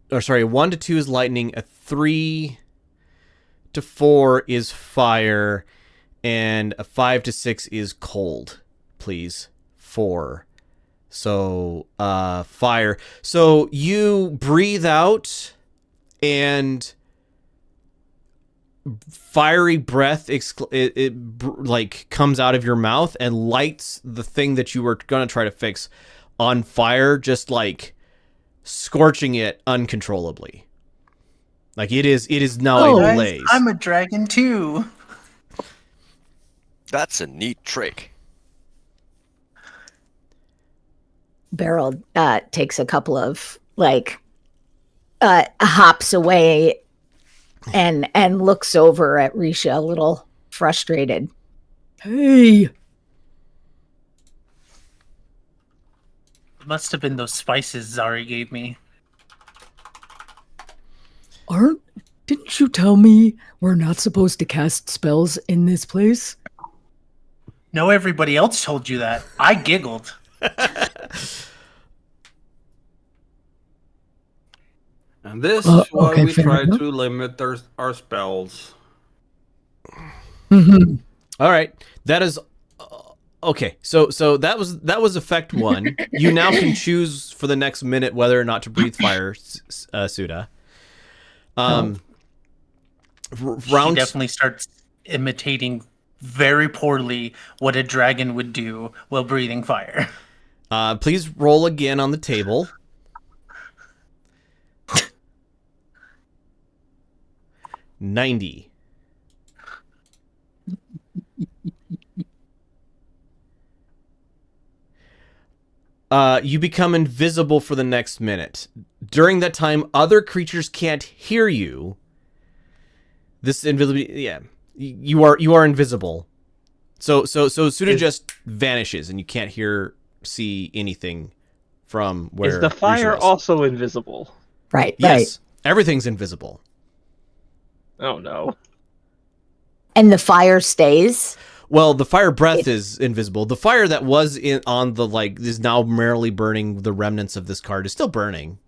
1 to 2 is lightning, a 3 to 4 is fire, and a 5 to 6 is cold. Please. 4. So, fire. So you breathe out, and fiery breath like comes out of your mouth and lights the thing that you were gonna try to fix on fire, just like scorching it uncontrollably. Like it is now a blaze. I'm a dragon too. That's a neat trick. Beraald takes a couple of hops away and looks over at Riisha a little frustrated. Hey, It must have been those spices Zari gave me. didn't you tell me we're not supposed to cast spells in this place? No, everybody else told you that. I giggled. And this is why okay, we fair try enough. to limit our spells. Mm-hmm. All right, that is okay. So that was effect 1. You now can choose for the next minute whether or not to breathe fire, Suda. She Round definitely starts imitating very poorly what a dragon would do while breathing fire. please roll again on the table. 90. You become invisible for the next minute. During that time, other creatures can't hear you. This invisibility, yeah, you are invisible. So Suda just vanishes, and you can't see anything from where. Is the fire Riisha was. also invisible? Right. Yes, everything's invisible. Oh no. And the fire stays. Well, the fire breath is invisible. The fire that was on the is now merrily burning the remnants of this card is still burning.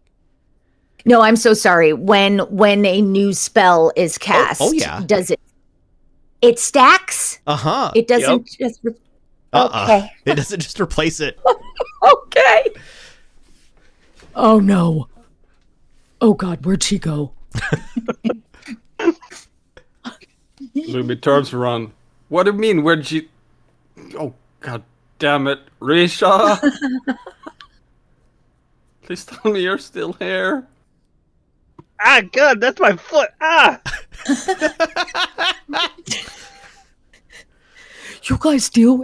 No, I'm so sorry. When a new spell is cast, yeah. does it stacks? Uh-huh. It doesn't just okay. It doesn't just replace it. Okay. Oh no. Oh God, where'd she go? Lumi turns around. What do you mean? Where'd she? Oh God damn it, Riisha! Please tell me you're still here. Ah, God, that's my foot. Ah. You guys deal.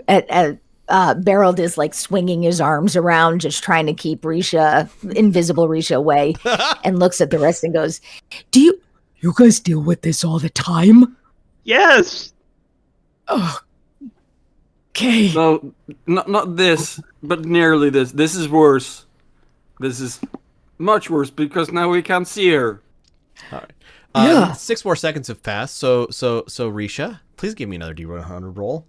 Beraald is like swinging his arms around, just trying to keep invisible Riisha away, and looks at the rest and goes, Do you guys deal with this all the time? Yes. Oh. Okay. No, not this, but nearly this. This is worse. This is much worse because now we can't see her. All right. Yeah. 6 more seconds have passed. So Riisha, please give me another D100 roll.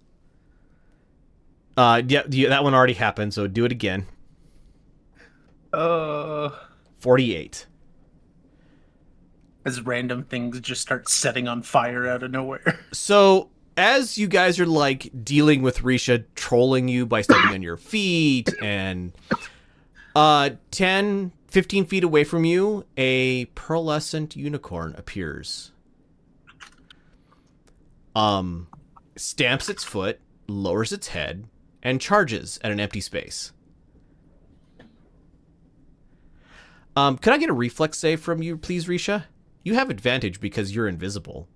That one already happened, so do it again. 48. As random things just start setting on fire out of nowhere. So as you guys are like dealing with Riisha trolling you by stepping on your feet, and 10, 15 feet away from you, a pearlescent unicorn appears. Stamps its foot, lowers its head, and charges at an empty space. Can I get a reflex save from you, please, Riisha? You have advantage because you're invisible.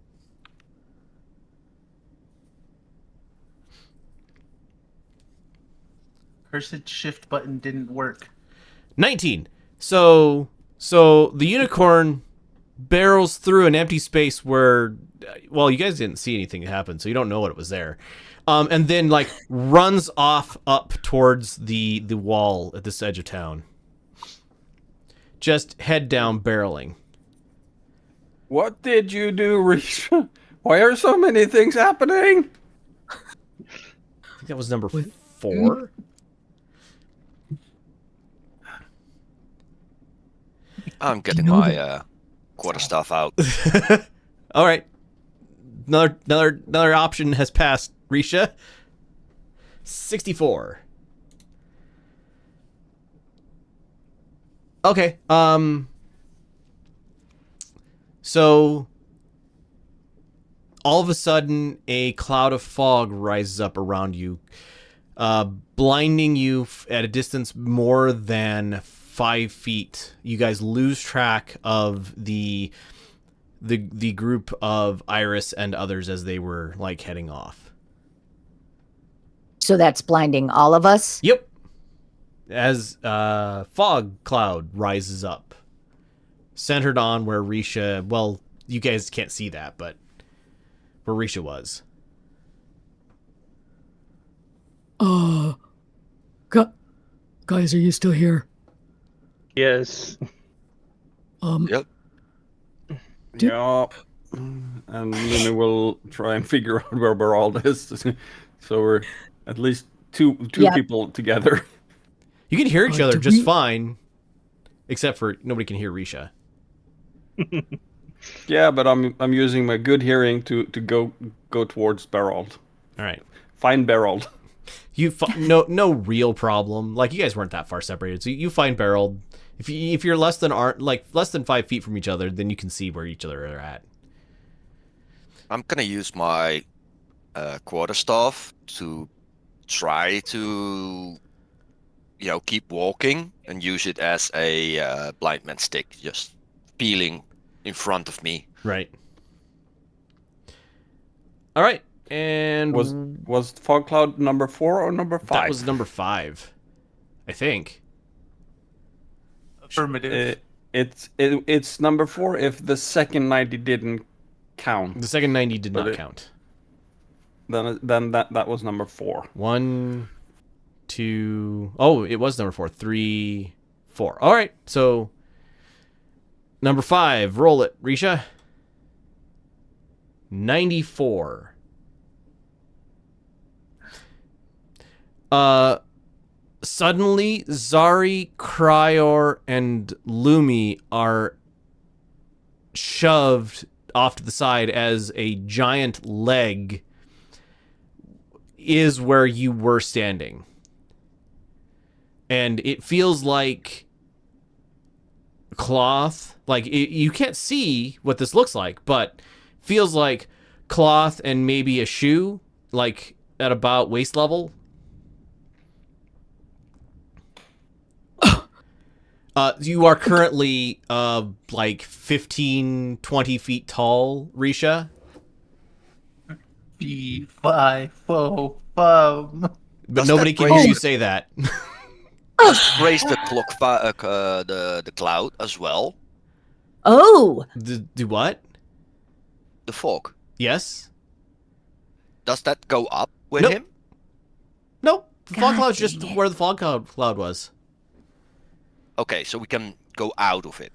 Cursed shift button didn't work. 19. So the unicorn barrels through an empty space where, well, you guys didn't see anything happen, so you don't know what it was there. And then like runs off up towards the wall at this edge of town. Just head down barreling. What did you do, Riisha? Why are so many things happening? I think that was number 4. I'm getting my quarterstaff out. All right. Another option has passed, Riisha. 64. Okay. So all of a sudden a cloud of fog rises up around you, blinding you at a distance more than 5 feet. You guys lose track of the group of Iris and others as they were like heading off. so that's blinding all of us. Yep. As fog cloud rises up, centered on where Riisha, well, you guys can't see that, but where Riisha was. Guys, are you still here? Yes. Yep. Yeah. And Lumi will try and figure out where Beraald is. So we're at least two Yeah. people together. You can hear each other did just we- fine, except for nobody can hear Riisha. Yeah, but I'm using my good hearing to go towards Beraald. All right. Find Beraald. No real problem. Like, you guys weren't that far separated, so you find Beraald. If you're less than 5 feet from each other, then you can see where each other are at. I'm gonna use my quarterstaff to try to, keep walking and use it as a blind man stick, just feeling in front of me. Right. All right. And Was fog cloud number 4 or number 5? that was number 5, I think. Affirmative. It's number 4 if the second 90 didn't count. The second 90 did not But count. Then that was number 4. 1, 2. Oh, it was number 4. 3, 4. All right. So number 5. Roll it, Riisha. 94. Suddenly, Zari, Criior, and Lumi are shoved off to the side as a giant leg is where you were standing. And it feels like cloth. Like, you can't see what this looks like, but feels like cloth and maybe a shoe, like at about waist level. You are currently like 15, 20 feet tall, Riisha. Ferriphobe. But Does nobody that can raise hear you the- say that. Raise the the cloud as well. Oh, Do what? The fog. Yes? Does that go up with Nope. him? Nope. Fog God cloud's just dang it. where the fog cloud was. Okay, so we can go out of it.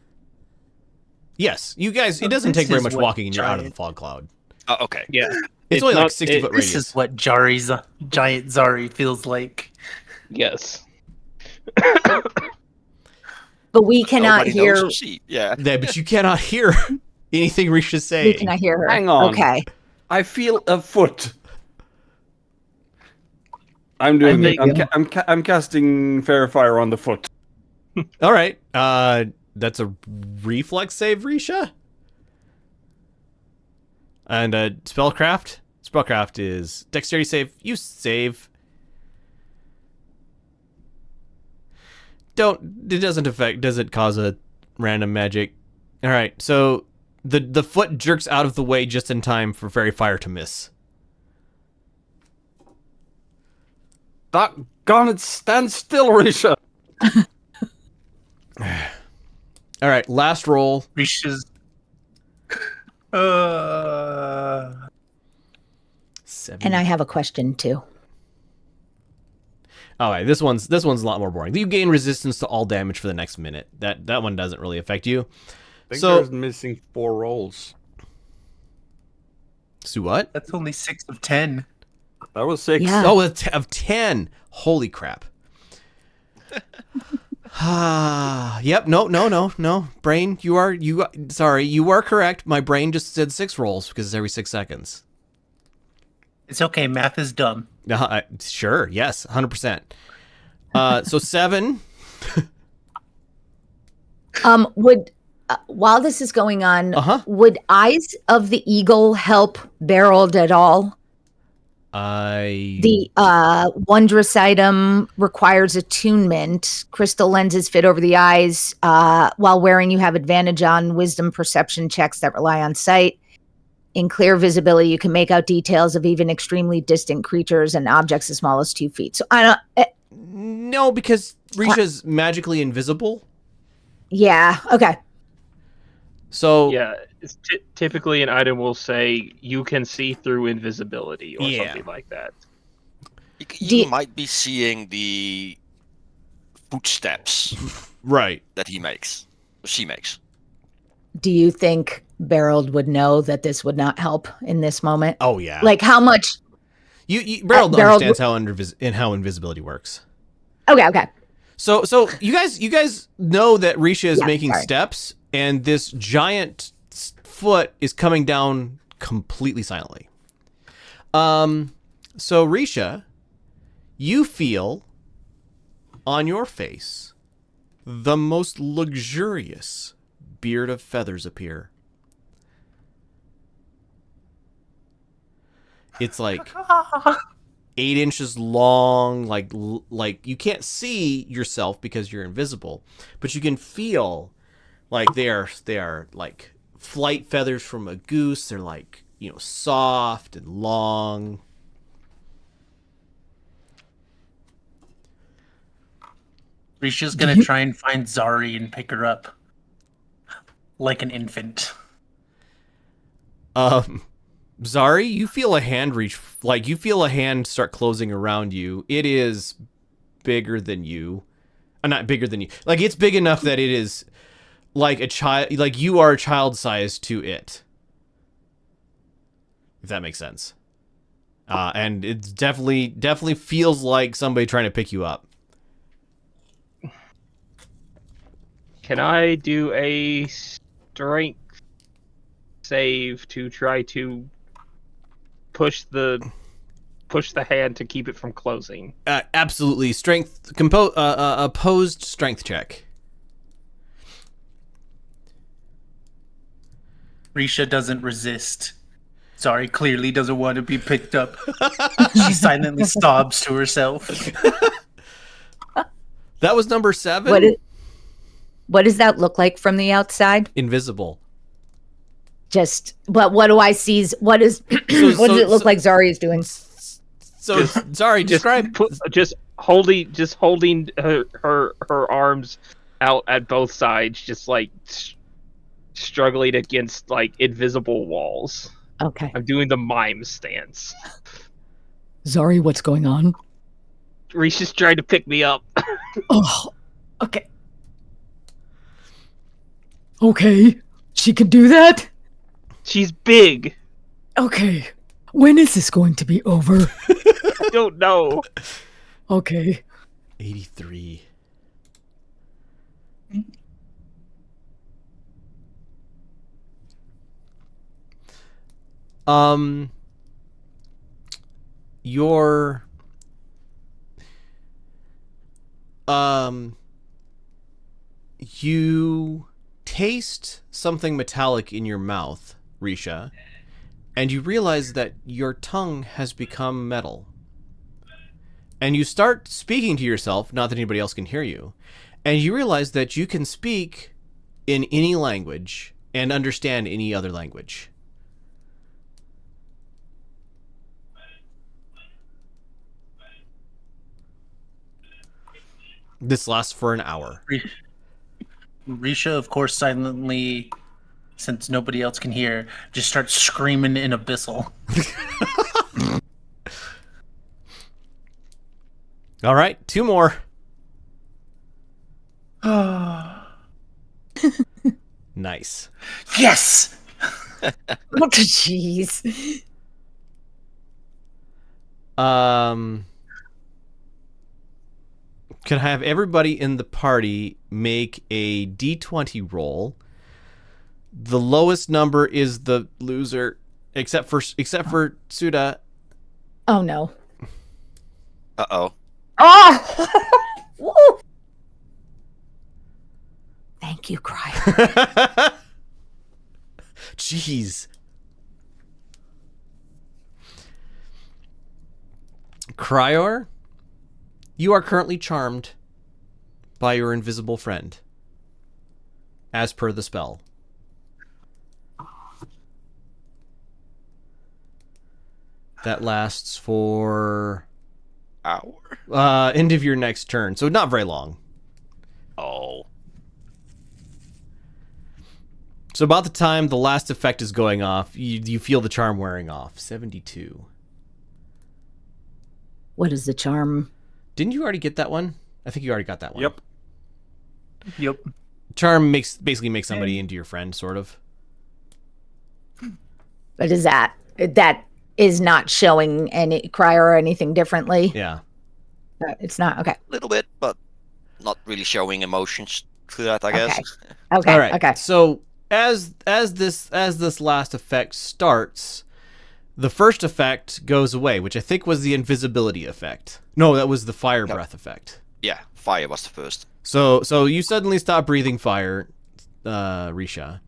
Yes. You guys, So it doesn't this take very is much what walking and you're out of the giant- fog cloud. Oh, okay. Yeah. It's only like not- 60 foot This radius. is what Jari's giant Zari feels like. Yes. but we cannot Nobody hear. knows or see. Yeah. Yeah, but you cannot hear anything Risha's We saying. cannot hear her. Hang on. Okay. I feel a foot. I'm doing. think- I'm casting Fair Fire on the foot. All right. That's a reflex save, Riisha. And spellcraft. Spellcraft is dexterity save. You save. It doesn't affect. Does it cause a random magic? All right. So the foot jerks out of the way just in time for Fairy Fire to miss. Doggone it! Stand still, Riisha. All right. Last roll. Risha's. 7. And I have a question too. All right, this one's a lot more boring. You gain resistance to all damage for the next minute. That one doesn't really affect you. I think So- there's missing 4 rolls. So what? That's only 6 of 10. That was 6. Yeah. Oh, of 10. Holy crap. Yep. No. Brain, you are correct. My brain just said 6 rolls because it's every 6 seconds. It's okay, math is dumb. Sure. Yes. 100%. So 7. Would while this is going on, Uh-huh. would Eyes of the Eagle help Beraald at all? The wondrous item requires attunement. Crystal lenses fit over the eyes. While wearing, you have advantage on wisdom perception checks that rely on sight. In clear visibility, you can make out details of even extremely distant creatures and objects as small as 2 feet. So I don't. No, because Risha's magically invisible. Yeah. Okay. So Yeah. It's typically, an item will say you can see through invisibility or Yeah. something like that. You might be seeing the footsteps right. that he makes. Or she makes. Do you think Beraald would know that this would not help in this moment? Oh yeah. Like how much? Beraald Beraald understands how invisibility works. Okay. So you guys know that Riisha is Yeah, making sorry. steps, and this giant foot is coming down completely silently. So Riisha, you feel on your face the most luxurious beard of feathers appear. It's like 8 inches long, like you can't see yourself because you're invisible, but you can feel like they are like flight feathers from a goose. They're like, soft and long. Risha's gonna try and find Zari and pick her up. Like an infant. Zari, you feel a hand reach, like you feel a hand start closing around you. It is bigger than you. Not bigger than you. Like it's big enough that it is like a child, like you are child size to it. If that makes sense. And it's definitely feels like somebody trying to pick you up. Can I do a strength save to try to push the hand to keep it from closing? Absolutely. Opposed strength check. Riisha doesn't resist. Sorry, clearly doesn't want to be picked up. She silently sobs to herself. That was number 7. What does that look like from the outside? Invisible. But what do I see? What does it look like Zari is doing? So sorry, describe. Just holding her arms out at both sides, just like struggling against like invisible walls. Okay. I'm doing the mime stance. Zari, what's going on? Riisha's trying to pick me up. Oh, okay. Okay, she could do that? She's big. Okay. When is this going to be over? I don't know. Okay. 83. Your you taste something metallic in your mouth, Riisha, and you realize that your tongue has become metal. And you start speaking to yourself, not that anybody else can hear you, and you realize that you can speak in any language and understand any other language. This lasts for an hour. Riisha, of course, silently, since nobody else can hear, just starts screaming in abyssal. All right, 2 more. Nice. Yes! Oh, jeez. Can I have everybody in the party make a D20 roll? The lowest number is the loser, except for Suda. Oh no. Uh-oh. Oh! Woo! Thank you, Criior. Jeez. Criior, you are currently charmed by your invisible friend, as per the spell. That lasts for Hour. end of your next turn, so not very long. Oh. So about the time the last effect is going off, you feel the charm wearing off. 72. What is the charm? Didn't you already get that one? I think you already got that one. Yep. Charm basically makes somebody into your friend, sort of. What is that? That is not showing any Criior or anything differently. Yeah. It's not okay. A little bit, but not really showing emotions to that, I guess. Okay. All right. Okay. So as this last effect starts, the first effect goes away, which I think was the invisibility effect. No, that was the fire breath effect. Yeah, fire was the first. So you suddenly stop breathing fire, Riisha,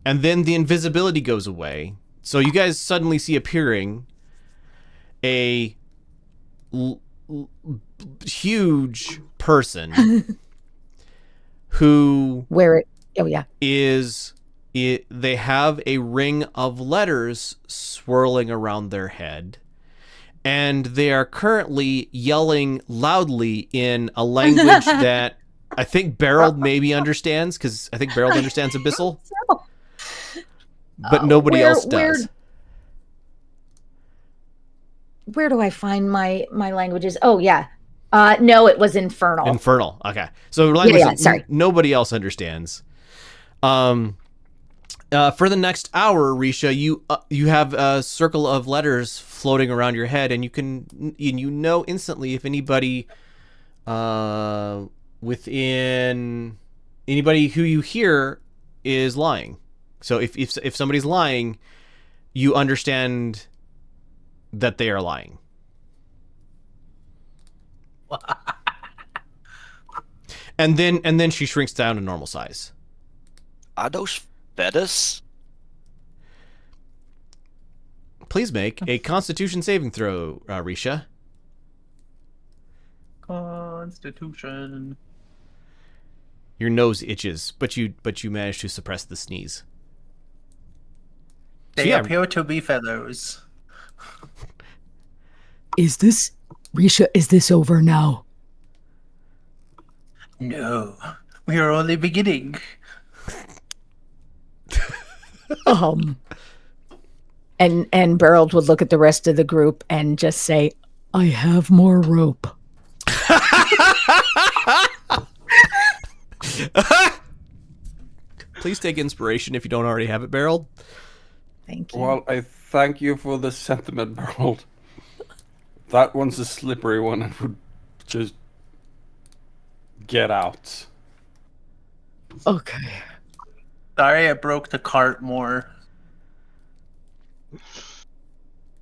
and then the invisibility goes away. So you guys suddenly see appearing a huge person who they have a ring of letters swirling around their head, and they are currently yelling loudly in a language that I think Beraald maybe understands, because I think Beraald understands Abyssal, but nobody else does. Where do I find my languages? Oh yeah. No, it was Infernal. Infernal. Okay. So language sorry. nobody else understands. For the next hour, Riisha, you have a circle of letters floating around your head, and you know instantly if anybody within anybody who you hear is lying. So if somebody's lying, you understand that they are lying. And then she shrinks down to normal size. Are those feathers? Please make a Constitution saving throw, Riisha. Constitution. Your nose itches, but you manage to suppress the sneeze. They Yeah. appear to be feathers. Riisha, is this over now? No, we are only beginning. And Beraald would look at the rest of the group and just say, I have more rope. Please take inspiration if you don't already have it, Beraald. thank you. Well, I thank you for the sentiment, Beraald. That one's a slippery one and would just get out. Okay. Sorry, I broke the cart more.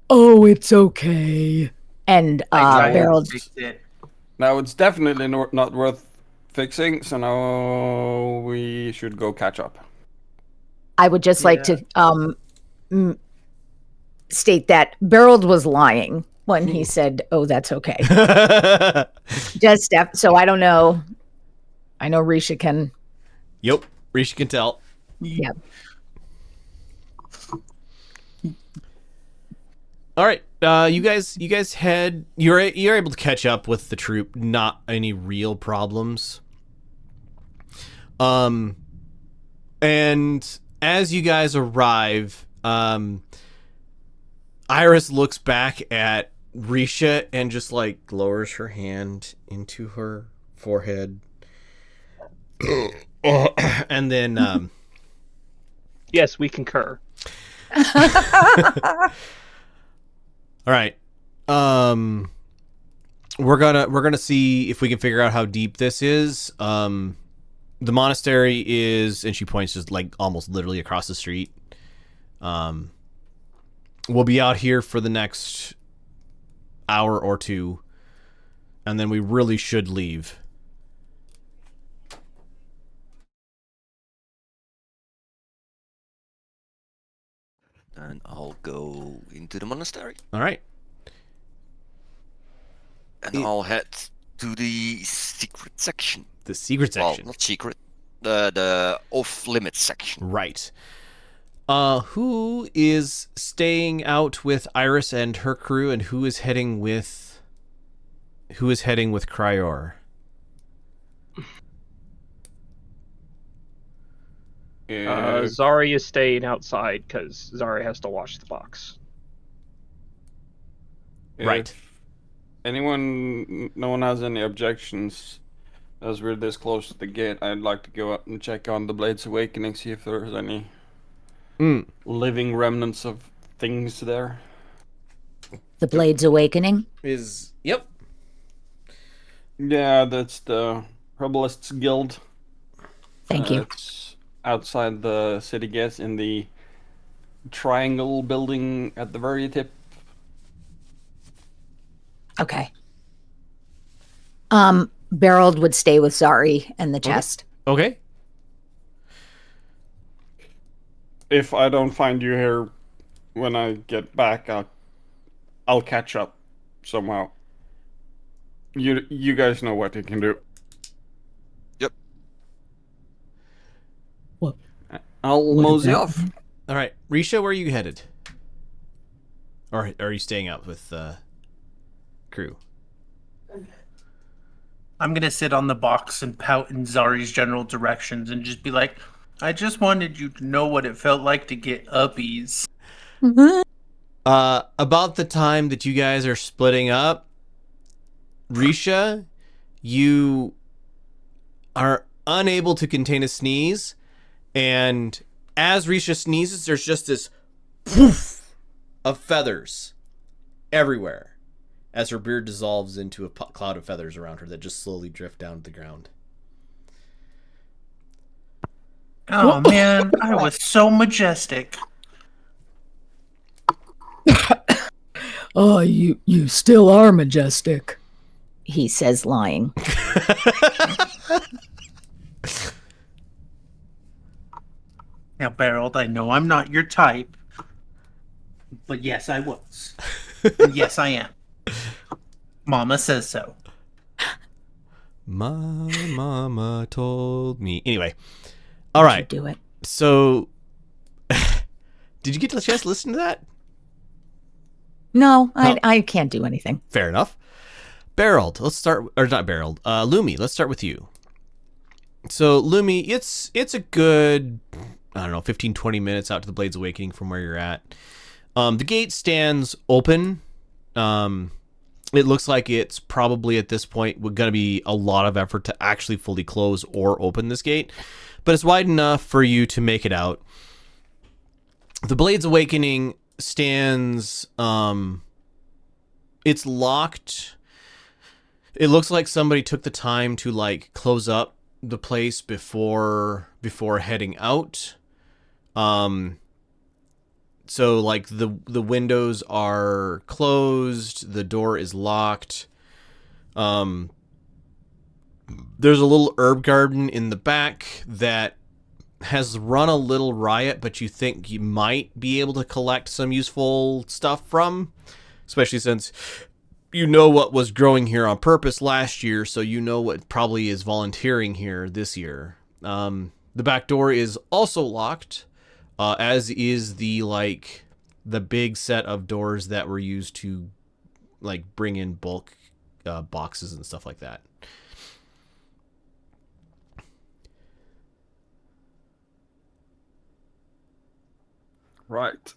Oh, it's okay. And I Beraald, fixed it. Now, it's definitely not worth fixing, so now we should go catch up. I would just like to state that Beraald was lying when he said, "Oh, that's okay." Just so I don't know. I know Riisha can. Yep, Riisha can tell. Yeah. All right, you guys head. You're able to catch up with the troop. Not any real problems. And as you guys arrive, Iris looks back at Riisha and just like lowers her hand into her forehead, and then Yes, we concur. all right. We're gonna see if we can figure out how deep this is. The monastery is, and she points just like almost literally across the street. We'll be out here for the next hour or two, and then we really should leave. And I'll go into the monastery. All right. And I'll head to the secret section. The secret section. Well, not secret. The off-limits section. Right. Who is staying out with Iris and her crew, and who is heading with Criior? Zari is staying outside because Zari has to wash the box. Right. If no one has any objections, as we're this close to the gate, I'd like to go up and check on the Blades Awakening, see if there's any living remnants of things there. The Blades Awakening. Yep. Yeah, that's the Herbalists Guild. Thank you. It's outside the city gates in the triangle building at the very tip. Okay. Beraald would stay with Zari and the chest. Okay. If I don't find you here when I get back, I'll catch up somehow. You guys know what you can do. Yep. What? I'll mosey off. All right, Riisha, where are you headed? Or are you staying out with crew? I'm gonna sit on the box and pout in Zari's general directions and just be like, I just wanted you to know what it felt like to get uppies. About the time that you guys are splitting up, Riisha, you are unable to contain a sneeze, and as Riisha sneezes, there's just this poof of feathers everywhere as her beard dissolves into a cloud of feathers around her that just slowly drift down to the ground. Oh man, I was so majestic. Oh, you still are majestic. He says, lying. Now, Beraald, I know I'm not your type, but yes, I was. And yes, I am. Mama says so. My mama told me. Anyway, all right. Do it. So, did you get the chance to listen to that? No, I can't do anything. Fair enough. Beraald, let's start, or not Beraald, Lumi, let's start with you. So, Lumi, it's a good, I don't know, 15, 20 minutes out to the Blades Awakening from where you're at. The gate stands open. It looks like it's probably at this point going to be a lot of effort to actually fully close or open this gate, but it's wide enough for you to make it out. The Blades Awakening stands, it's locked. It looks like somebody took the time to like close up the place before heading out. So like the windows are closed, the door is locked. There's a little herb garden in the back that has run a little riot, but you think you might be able to collect some useful stuff from, especially since you know what was growing here on purpose last year, so you know what probably is volunteering here this year. The back door is also locked, as is the big set of doors that were used to like bring in bulk boxes and stuff like that. Right.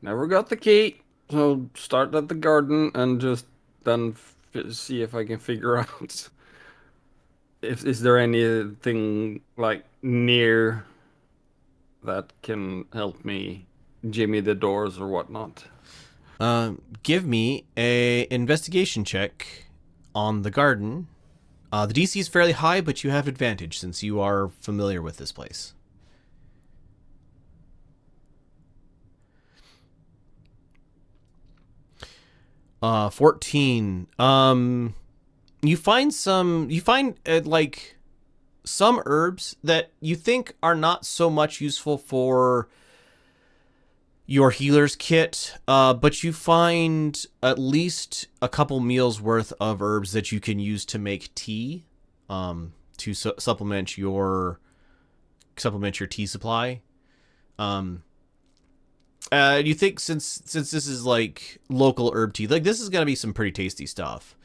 Never got the key, so start at the garden and just then see if I can figure out if is there anything like near that can help me jimmy the doors or whatnot. Give me a investigation check on the garden. The DC is fairly high, but you have advantage since you are familiar with this place. 14. You find like some herbs that you think are not so much useful for your healer's kit, but you find at least a couple meals worth of herbs that you can use to make tea, to supplement your tea supply. You think since this is like local herb tea, like this is gonna be some pretty tasty stuff,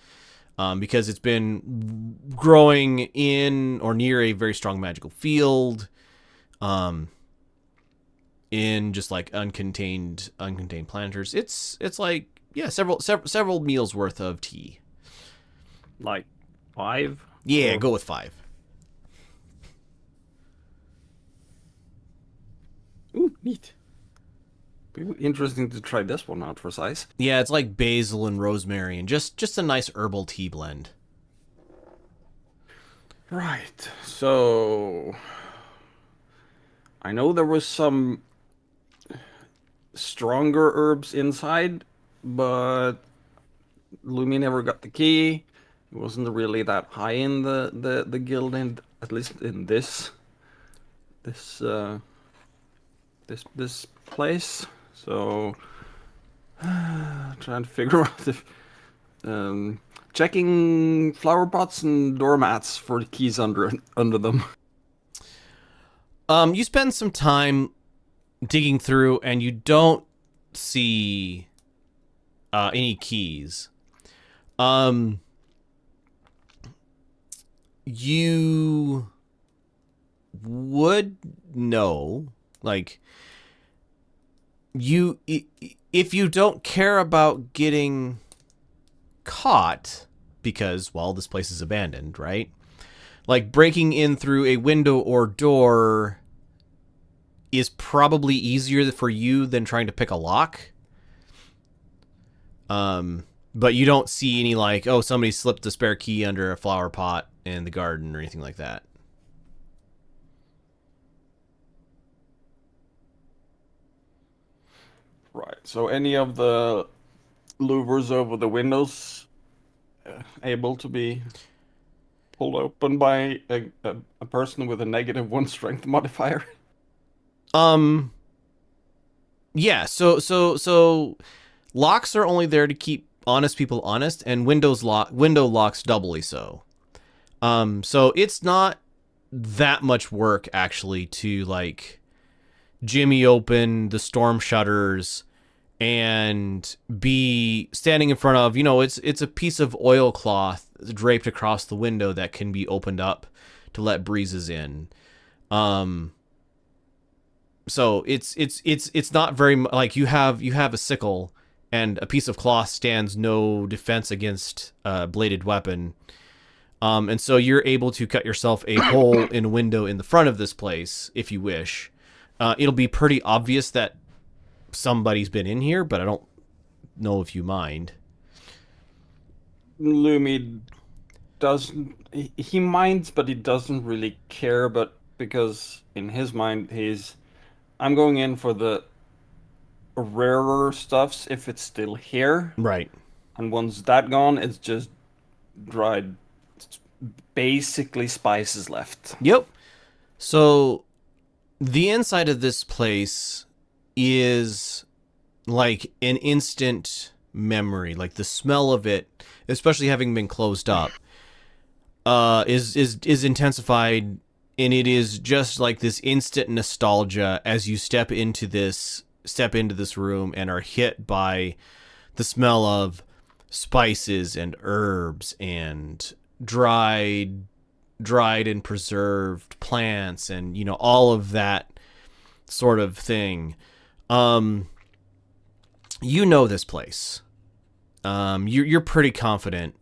because it's been growing in or near a very strong magical field, in just like uncontained planters. It's like, yeah, several meals worth of tea. Like 5? Yeah, Or- go with 5. Ooh, neat. Be interesting to try this one out for size. Yeah, it's like basil and rosemary and just a nice herbal tea blend. Right. So I know there was some stronger herbs inside, but Lumi never got the key. It wasn't really that high in the guild, and at least in this place. So trying to figure out if checking flower pots and doormats for the keys under them. You spend some time digging through and you don't see any keys. You would know, like, if you don't care about getting caught because, well, this place is abandoned, right? Like breaking in through a window or door is probably easier for you than trying to pick a lock. But you don't see any like, oh, somebody slipped the spare key under a flower pot in the garden or anything like that. Right. So any of the louvers over the windows able to be pulled open by a person with a -1 strength modifier? Yeah, so locks are only there to keep honest people honest, and window locks doubly so. So it's not that much work actually to like jimmy open the storm shutters and be standing in front of, it's a piece of oilcloth draped across the window that can be opened up to let breezes in. So it's not very like you have a sickle and a piece of cloth stands no defense against a bladed weapon. And so you're able to cut yourself a hole in a window in the front of this place if you wish. It'll be pretty obvious that somebody's been in here, but I don't know if you mind. Lumi doesn't. He minds, but he doesn't really care. But because in his mind, I'm going in for the rarer stuffs if it's still here. Right. And once that gone, it's just dried, basically spices left. Yep. So the inside of this place is like an instant memory. Like the smell of it, especially having been closed up, is intensified, and it is just like this instant nostalgia as you step into this room and are hit by the smell of spices and herbs and dried and preserved plants and all of that sort of thing. This place. You're pretty confident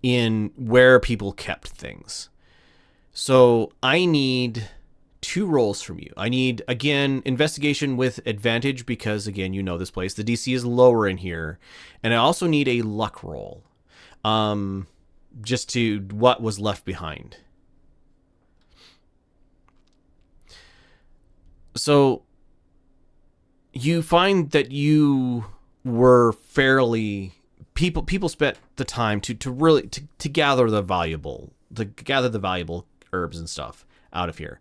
in where people kept things. So I need 2 rolls from you. I need, again, investigation with advantage because, again, this place. The DC is lower in here. And I also need a luck roll. Just to what was left behind. So you find that you were fairly people spent the time to really to gather the valuable herbs and stuff out of here.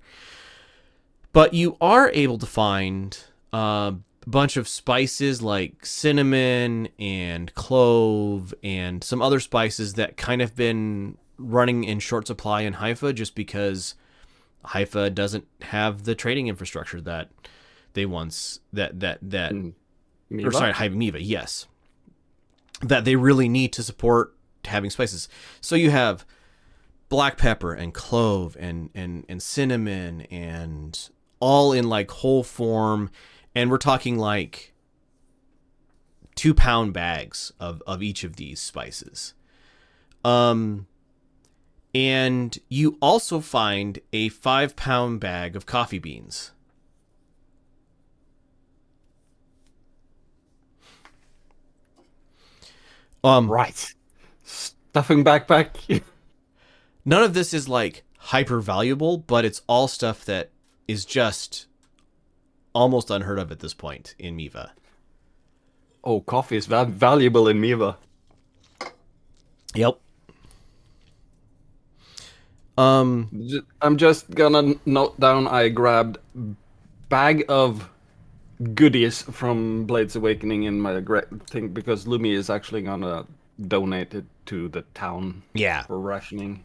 But you are able to find a bunch of spices like cinnamon and clove and some other spices that kind of been running in short supply in Haifa just because Haifa doesn't have the trading infrastructure that they once Miiva? Miiva, yes, that they really need to support having spices. So you have black pepper and clove and cinnamon and all in like whole form, and we're talking like 2-pound bags of each of these spices. And you also find a 5-pound bag of coffee beans. Right. Stuffing backpack. None of this is like hyper valuable, but it's all stuff that is just almost unheard of at this point in Miiva. Oh, coffee is valuable in Miiva. Yep. I'm just gonna note down I grabbed bag of goodies from Blades Awakening in my thing because Lumi is actually gonna donate it to the town. Yeah. For rationing.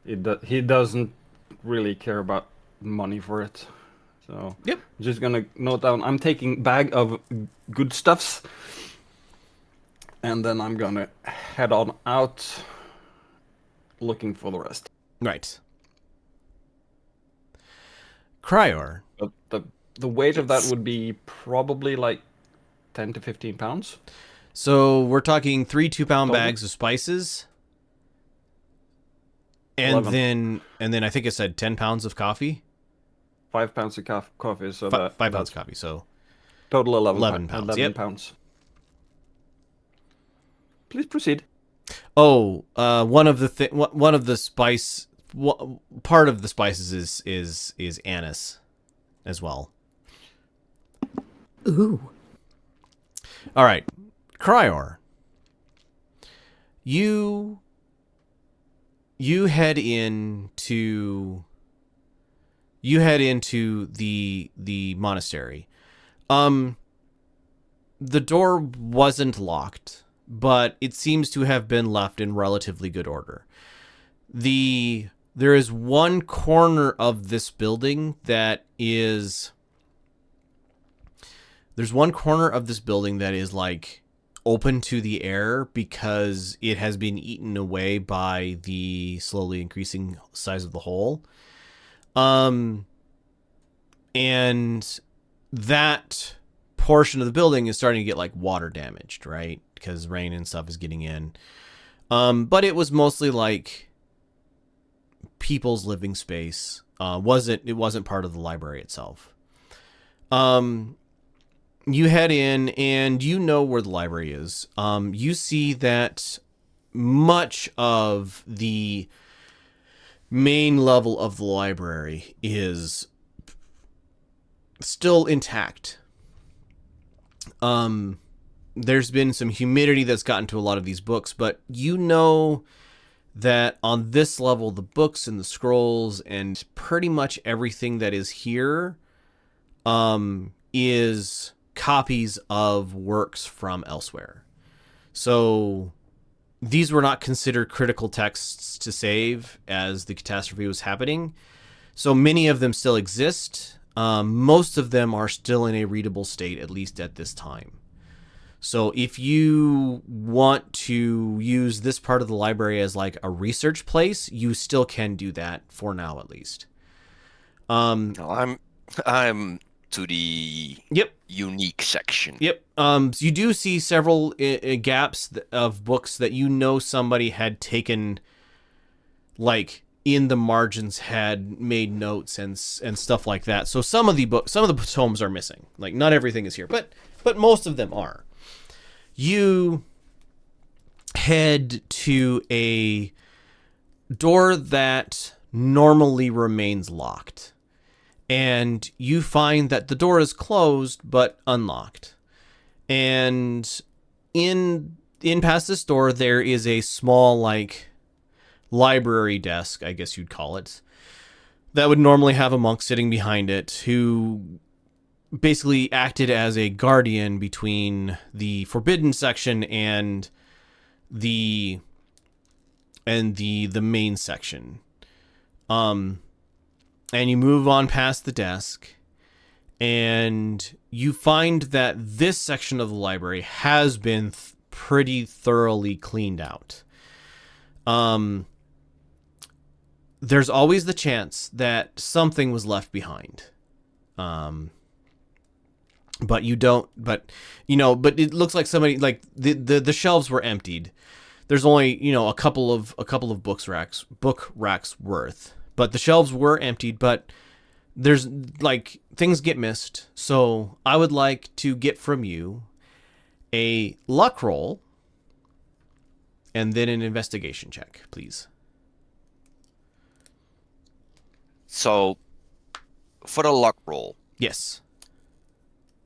He doesn't really care about money for it. So Yep. I'm just gonna note down I'm taking bag of good stuffs. And then I'm gonna head on out looking for the rest. Right. Criior. The weight of that would be probably like 10 to 15 pounds. So we're talking 3 2-pound Total? bags of spices. And 11. then I think it said 10 pounds of coffee. 5 pounds of coffee, so 5 pounds of coffee. So total 11 pounds, 11 yep. pounds. Please proceed. Oh, one of the spice, part of the spices is anise, as well. Ooh. All right, Criior. You head into the monastery. The door wasn't locked, but it seems to have been left in relatively good order. There is one corner of this building that is like open to the air because it has been eaten away by the slowly increasing size of the hole. And that portion of the building is starting to get like water damaged, right? Because rain and stuff is getting in. But it was mostly like people's living space. It wasn't part of the library itself. You head in and you know where the library is. You see that much of the main level of the library is still intact. There's been some humidity that's gotten to a lot of these books, but you know that on this level, the books and the scrolls and pretty much everything that is here is copies of works from elsewhere. So these were not considered critical texts to save as the catastrophe was happening. So many of them still exist. Most of them are still in a readable state, at least at this time. So if you want to use this part of the library as like a research place, you still can do that for now, at least. No, I'm to the unique section. Yep. So you do see several gaps of books that you know somebody had taken, like in the margins, had made notes and stuff like that. So some of the tomes are missing. Like not everything is here, but most of them are. You head to a door that normally remains locked. And you find that the door is closed but unlocked. And in past this door there is a small like library desk, I guess you'd call it, that would normally have a monk sitting behind it who basically acted as a guardian between the forbidden section and the main section. And you move on past the desk, and you find that this section of the library has been pretty thoroughly cleaned out. There's always the chance that something was left behind. But it looks like somebody, like the shelves were emptied. There's only, a couple of book racks worth. But the shelves were emptied, but there's like things get missed. So I would like to get from you a luck roll and then an investigation check, please. So for the luck roll, yes.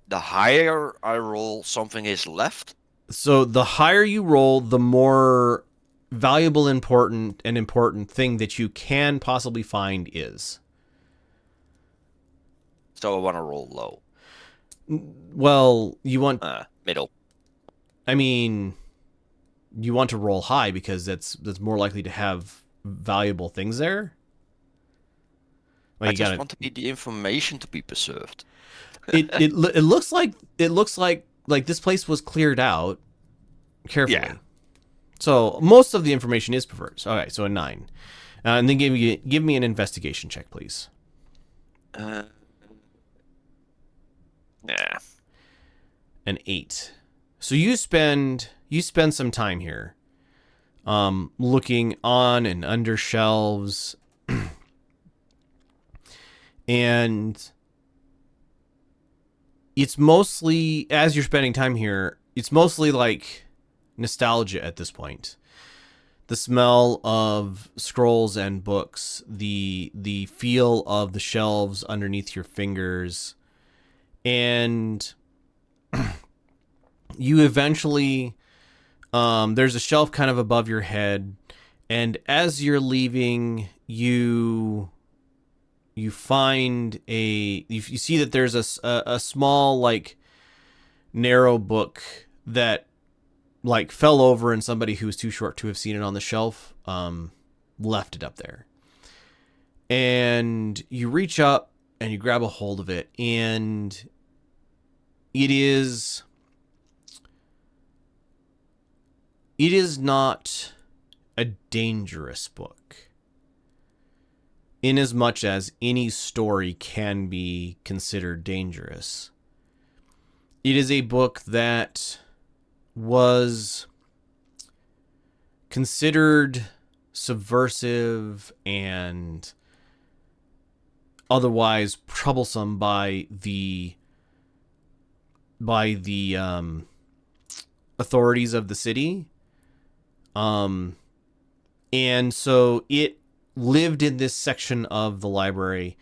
The higher I roll, something is left. So the higher you roll, the more valuable, important thing that you can possibly find is. So I want to roll low. Well, you want middle. I mean, you want to roll high because that's more likely to have valuable things there. Well, I just want the information to be preserved. It looks like this place was cleared out carefully. Yeah. So most of the information is preserved. All right, so a 9, and then give me an investigation check, please. Yeah. An 8. So you spend some time here, looking on and under shelves, And it's mostly, as you're spending time here, it's mostly like nostalgia at this point. The smell of scrolls and books, the feel of the shelves underneath your fingers, and you eventually, there's a shelf kind of above your head, and as you're leaving, you find you see that there's a small, like, narrow book that, like, fell over, and somebody who was too short to have seen it on the shelf left it up there. And you reach up and you grab a hold of it, and it is not a dangerous book, in as much as any story can be considered dangerous. It is a book that was considered subversive and otherwise troublesome by the authorities of the city. And so it lived in this section of the library,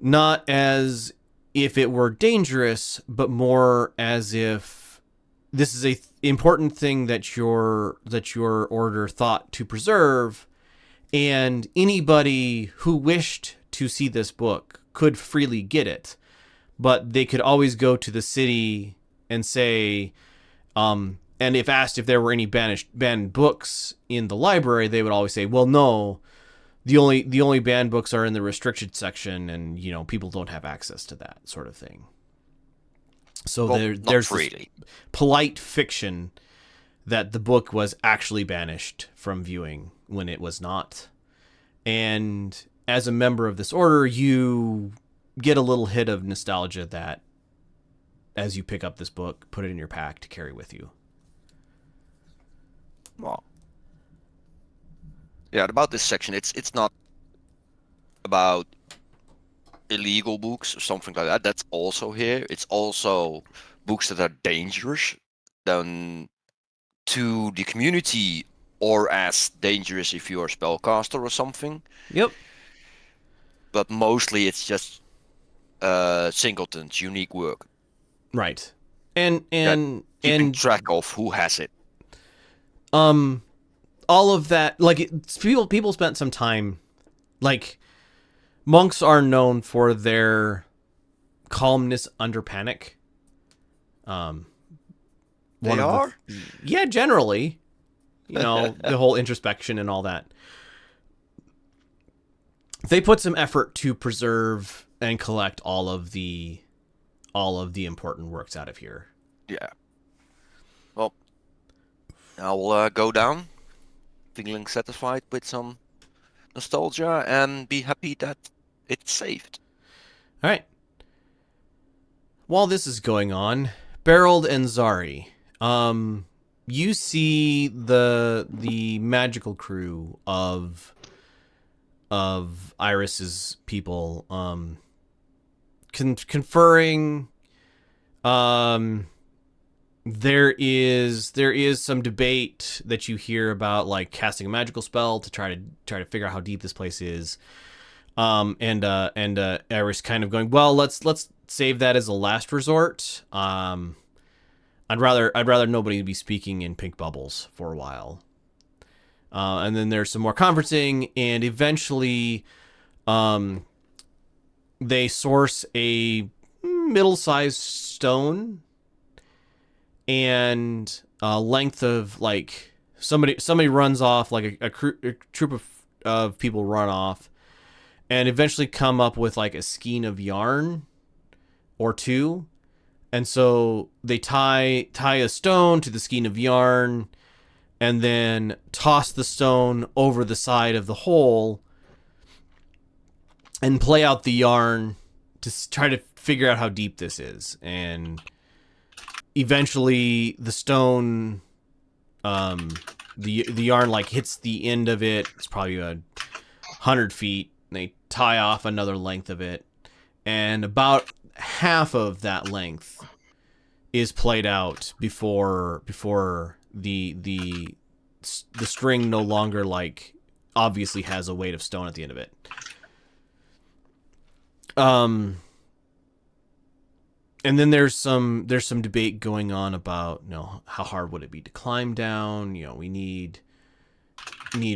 not as if it were dangerous, but more as if this is a important thing that your order thought to preserve, and anybody who wished to see this book could freely get it, but they could always go to the city and say, and if asked if there were any banned books in the library, they would always say, well, no, the only banned books are in the restricted section, and, you know, people don't have access to that sort of thing. So there's this polite fiction that the book was actually banished from viewing when it was not. And as a member of this order, you get a little hit of nostalgia that, as you pick up this book, put it in your pack to carry with you. Well, yeah, about this section, it's not about illegal books or something like that. That's also here. It's also books that are dangerous then to the community, or as dangerous if you're a spellcaster or something. Yep. But mostly it's just Singleton's unique work. Right. And keeping track of who has it. All of that, like, people spent some time, like, monks are known for their calmness under panic. They are? Yeah, generally. You know, the whole introspection and all that. They put some effort to preserve and collect all of the important works out of here. Yeah. Well, I'll go down, feeling satisfied with some nostalgia, and be happy that it's saved. All right. While this is going on, Beraald and Zari, you see the magical crew of Iris's people conferring. There is some debate that you hear about, like, casting a magical spell to try to figure out how deep this place is. And Iris kind of going, well, let's save that as a last resort. I'd rather nobody be speaking in pink bubbles for a while. And then there's some more conferencing, and eventually, they source a middle-sized stone, and length of, like, somebody runs off, like a troop of people run off, and eventually come up with, like, a skein of yarn or two, and so they tie a stone to the skein of yarn, and then toss the stone over the side of the hole, and play out the yarn to try to figure out how deep this is. And eventually the stone, the yarn, like, hits the end of it. It's probably 100 feet. They tie off another length of it, and about half of that length is played out before the string no longer like obviously has a weight of stone at the end of it. And then there's some debate going on about, how hard would it be to climb down? We need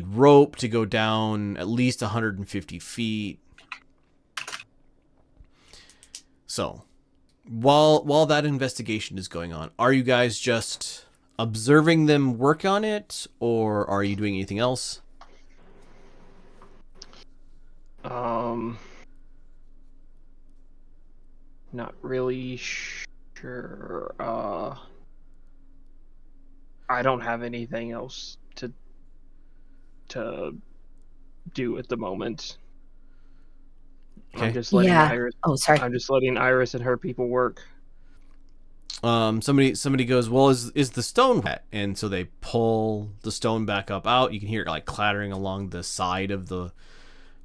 rope to go down at least 150 feet. So, while that investigation is going on, are you guys just observing them work on it, or are you doing anything else? Not really sure. I don't have anything else to do at the moment. Okay. I'm just letting Yeah. Iris. Oh, sorry. I'm just letting Iris and her people work. Somebody goes, well, is the stone wet? And so they pull the stone back up out. You can hear it like clattering along the side of the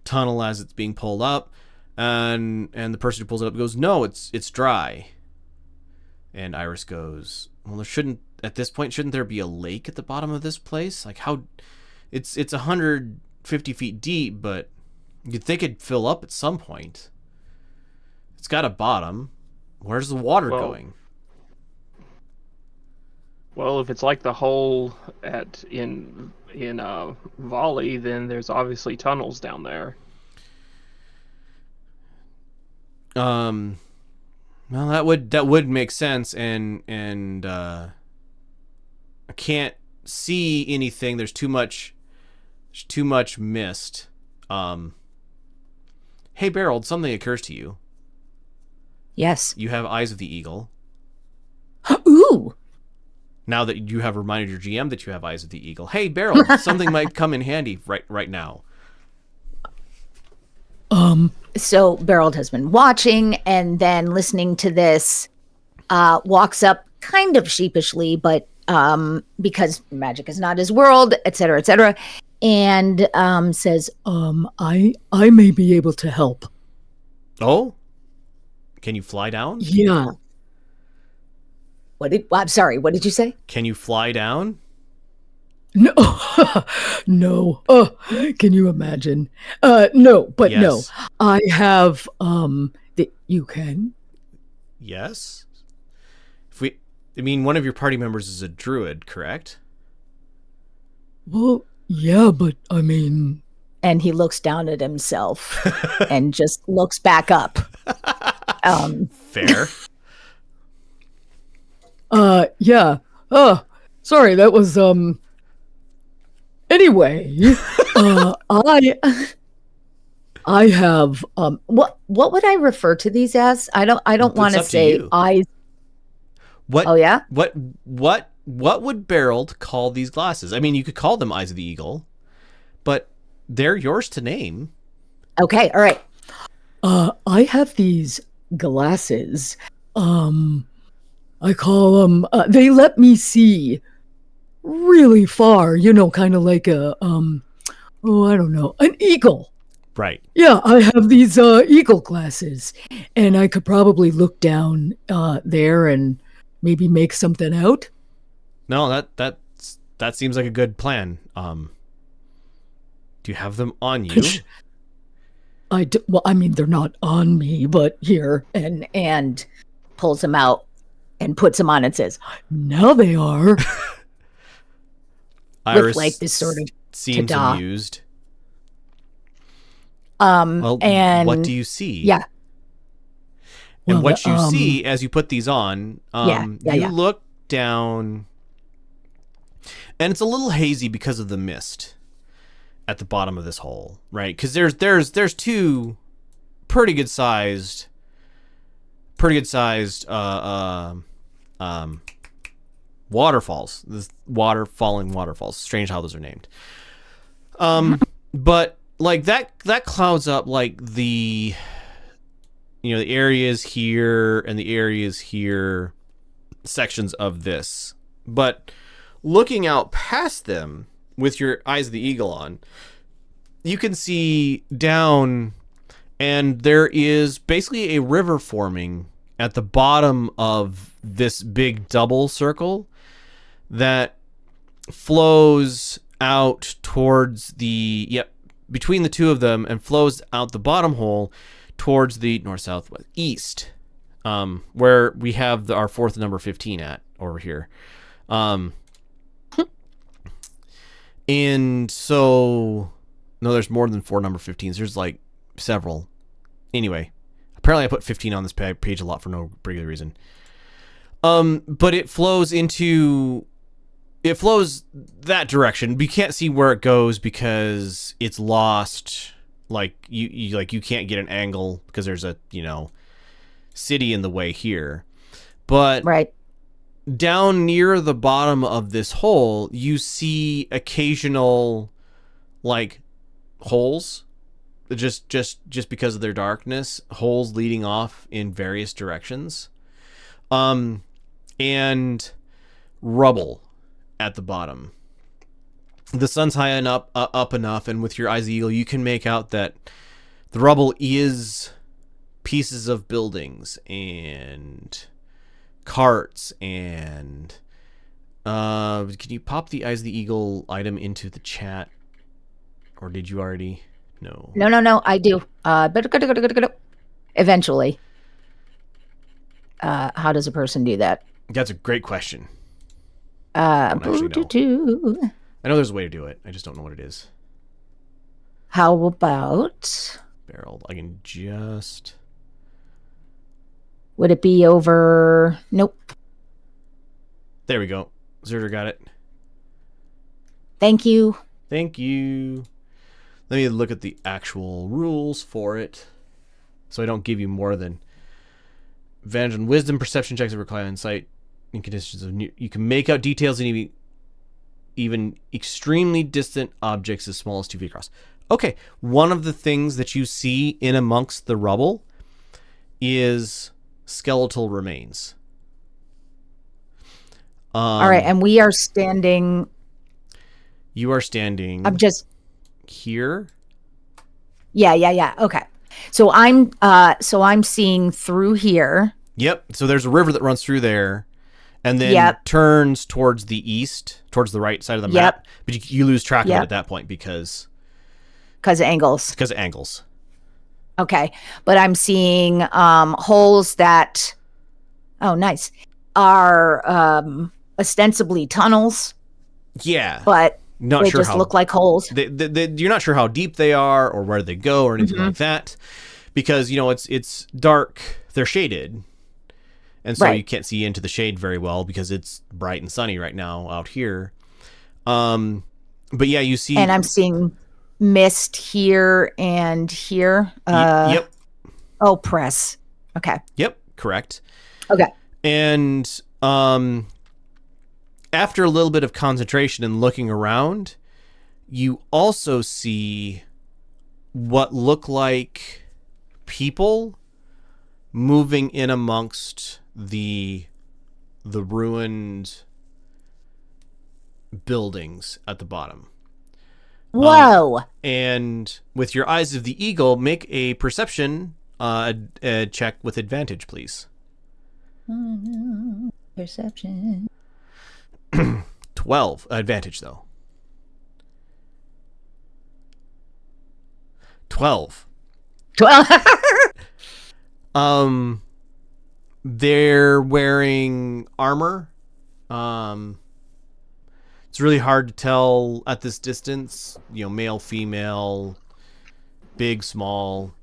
tunnel as it's being pulled up. And the person who pulls it up goes, no, it's dry. And Iris goes, well, at this point, shouldn't there be a lake at the bottom of this place? Like it's 150 feet deep, but you'd think it'd fill up at some point. It's got a bottom. Where's the water going? Well, if it's like the hole in Volley, then there's obviously tunnels down there. Well, that would make sense, and I can't see anything. There's too much mist. Hey, Beraald, something occurs to you. Yes. You have Eyes of the Eagle. Ooh. Now that you have reminded your GM that you have Eyes of the Eagle. Hey, Beraald, something might come in handy right now. So Beraald has been watching and then listening to this, walks up kind of sheepishly, but because magic is not his world, etc., and says, I may be able to help. Oh? Can you fly down? Yeah. I'm sorry, what did you say? Can you fly down? No. No. Can you imagine? No, but Yes. no. I have you can? Yes. One of your party members is a druid, correct? Well, yeah, but I mean, And he looks down at himself and just looks back up. Fair. Yeah. Sorry, that was anyway, I have What would I refer to these as? I don't It's want to up to say you. eyes. What? Oh yeah? What would Beraald call these glasses? I mean, you could call them Eyes of the Eagle, but they're yours to name. Okay, all right. I have these glasses. I call them they let me see really far, kind of like a I don't know, an eagle. Right. Yeah, I have these eagle glasses, and I could probably look down there and maybe make something out. No, that seems like a good plan. Do you have them on you? Well, I mean, they're not on me, but here. And pulls them out and puts them on and says, Now they are. Iris like this sort of seems ta-da. amused. and what do you see? Yeah. And Well, what you see as you put these on, you look down, and it's a little hazy because of the mist at the bottom of this hole, right? Because there's two pretty good sized waterfalls. This falling waterfalls. Strange how those are named. But like that clouds up like the areas here and the areas here, sections of this. But looking out past them with your Eyes of the Eagle on, you can see down And there is basically a river forming at the bottom of this big double circle that flows out towards between the two of them, and flows out the bottom hole towards the north, south, west, east, where we have our fourth number 15 at over here. And so, no, there's more than 4 number 15s. There's like several. Anyway, apparently I put 15 on this page a lot for no particular reason. But it flows that direction. But you can't see where it goes because it's lost. Like you can't get an angle because there's a, city in the way here. But Right. down near the bottom of this hole, you see occasional like holes, just because of their darkness, holes leading off in various directions, and rubble at the bottom. The sun's high enough up enough, and with your eyes of the eagle, you can make out that the rubble is pieces of buildings and carts and can you pop the eyes of the eagle item into the chat, or did you already? No. No, I do. Eventually. How does a person do that? That's a great question. I don't actually know. I know there's a way to do it. I just don't know what it is. How about... Beraald. I can just... Would it be over... Nope. There we go. Zerder got it. Thank you. Thank you. Let me look at the actual rules for it, so I don't give you more than advantage on wisdom, perception checks that require insight in conditions of you can make out details in even extremely distant objects as small as 2 feet across. Okay, one of the things that you see in amongst the rubble is skeletal remains. All right, and we are standing... You are standing... I'm just... Here? Yeah. Okay. So I'm seeing through here. Yep. So there's a river that runs through there, and then turns towards the east, towards the right side of the map. But you lose track of it at that point because of angles. Because of angles. Okay. But I'm seeing holes that, oh, nice, are ostensibly tunnels. Yeah. But not they sure just how, look like holes. You're not sure how deep they are or where they go or anything like that, because it's dark. They're shaded, and so you can't see into the shade very well because it's bright and sunny right now out here. But yeah, you see, and I'm seeing mist here and here. Yep. Oh, press. Okay. Yep. Correct. Okay. And after a little bit of concentration and looking around, you also see what look like people moving in amongst the ruined buildings at the bottom. Whoa. And with your eyes of the eagle, make a perception check with advantage, please. Perception. 12 advantage though. 12. They're wearing armor. It's really hard to tell at this distance, male, female, big, small.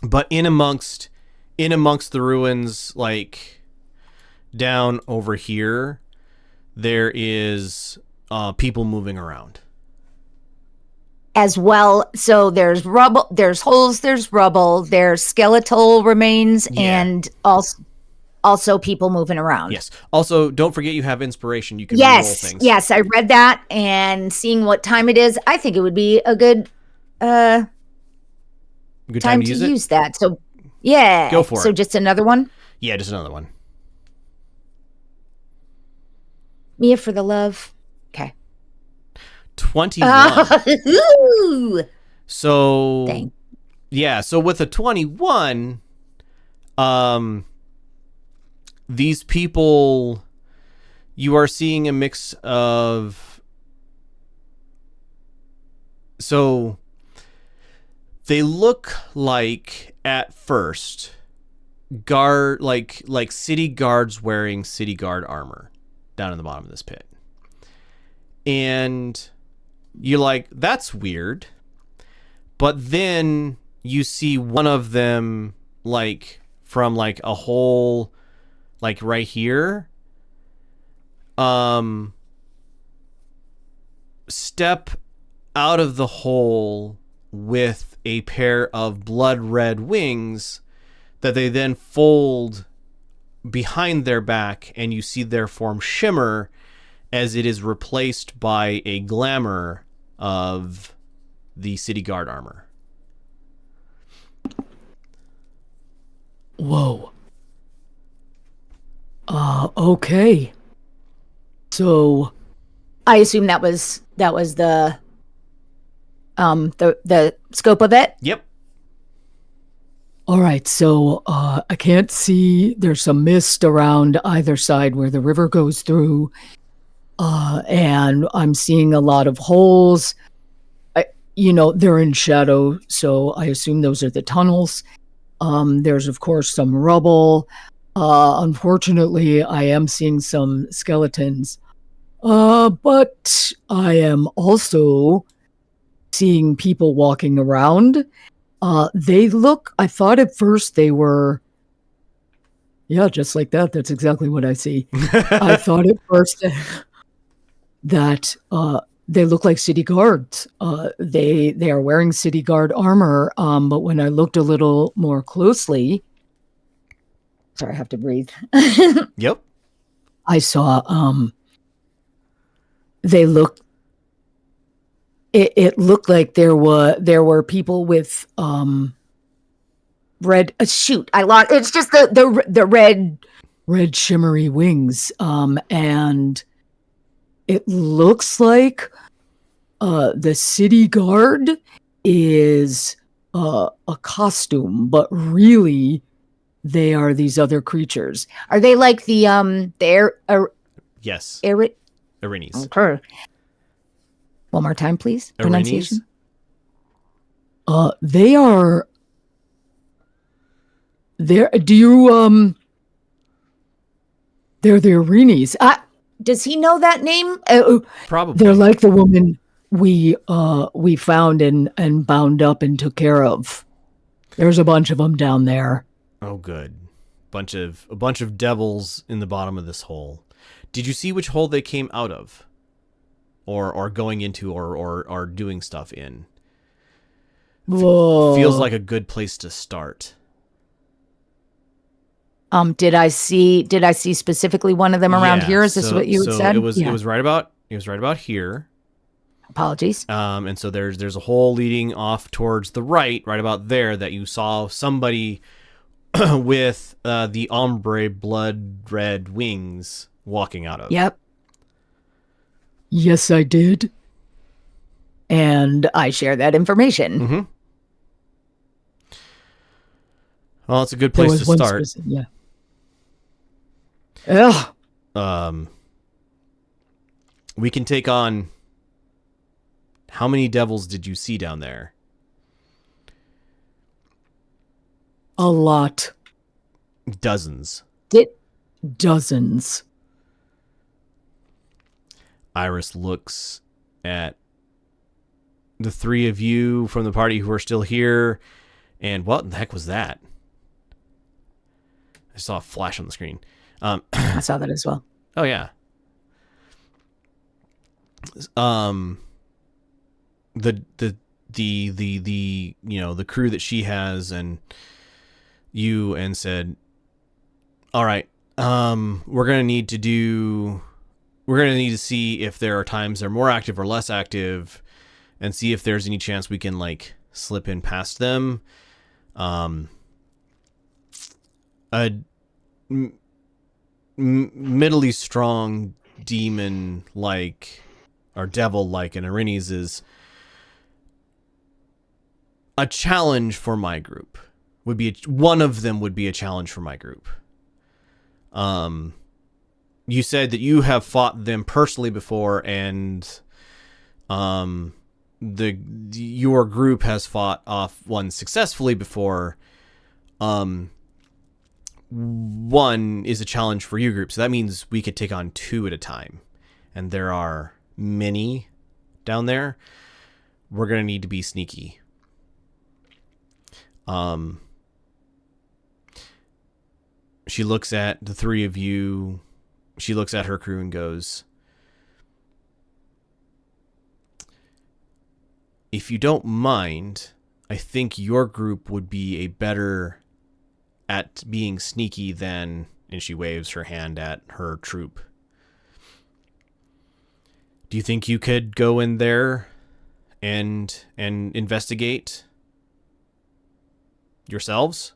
But in amongst the ruins, like down over here, there is people moving around as well. So there's rubble, there's holes, there's rubble, there's skeletal remains, and also people moving around. Yes. Also, don't forget you have inspiration. You can roll things. Yes, I read that, and seeing what time it is, I think it would be a good time to use that. So yeah, go for it. So just another one. Yeah, just another one. Mia for the love. Okay. 21. Ooh. So Dang. Yeah, so with a 21, these people, you are seeing a mix of, so they look like at first guard, like city guards wearing city guard armor down in the bottom of this pit. And you're like, that's weird. But then you see one of them, like, from, like, a hole, like, right here, step out of the hole with a pair of blood red wings that they then fold behind their back, and you see their form shimmer as it is replaced by a glamour of the city guard armor. Whoa. Okay. So, I assume that was the scope of it. Yep. all right, so I can't see. There's some mist around either side where the river goes through. And I'm seeing a lot of holes. They're in shadow, so I assume those are the tunnels. There's, of course, some rubble. Unfortunately, I am seeing some skeletons. But I am also seeing people walking around. I thought at first they were, yeah, just like that. That's exactly what I see. I thought at first that they look like city guards. They are wearing city guard armor. But when I looked a little more closely, sorry, I have to breathe. Yep. I saw they look. It looked like there were people with red. Shoot, I lost. It's just the red shimmery wings. And it looks like the city guard is a costume, but really they are these other creatures. Are they like the Yes. Erinis? Okay. One more time, please. Erinis? Pronunciation. They are. They're the Erinis. Does he know that name? Probably. They're like the woman we found and bound up and took care of. There's a bunch of them down there. Oh, good. A bunch of devils in the bottom of this hole. Did you see which hole they came out of, or going into, or doing stuff in? Whoa. Feels like a good place to start. Did I see specifically one of them around here? Is this what you had said? It was right about here. Apologies. And so there's a hole leading off towards the right about there that you saw somebody with the ombre blood red wings walking out of. Yep. Yes, I did. And I share that information. Mm-hmm. Well, it's a good place to start. Yeah. Ugh. We can take on. How many devils did you see down there? A lot. Dozens. Dozens. Iris looks at the three of you from the party who are still here, and what the heck was that? I saw a flash on the screen. I saw that as well. Oh yeah. The the crew that she has and you, and said, all right, we're gonna need to see if there are times they're more active or less active, and see if there's any chance we can like slip in past them. A middly strong demon like, or devil like an Erinis is a challenge for my group. One of them would be a challenge for my group. You said that you have fought them personally before, and your group has fought off one successfully before. One is a challenge for your group, so that means we could take on 2 at a time, and there are many down there. We're gonna need to be sneaky. She looks at the 3 of you. She looks at her crew and goes, if you don't mind, I think your group would be a better at being sneaky than, and she waves her hand at her troop. Do you think you could go in there and investigate yourselves?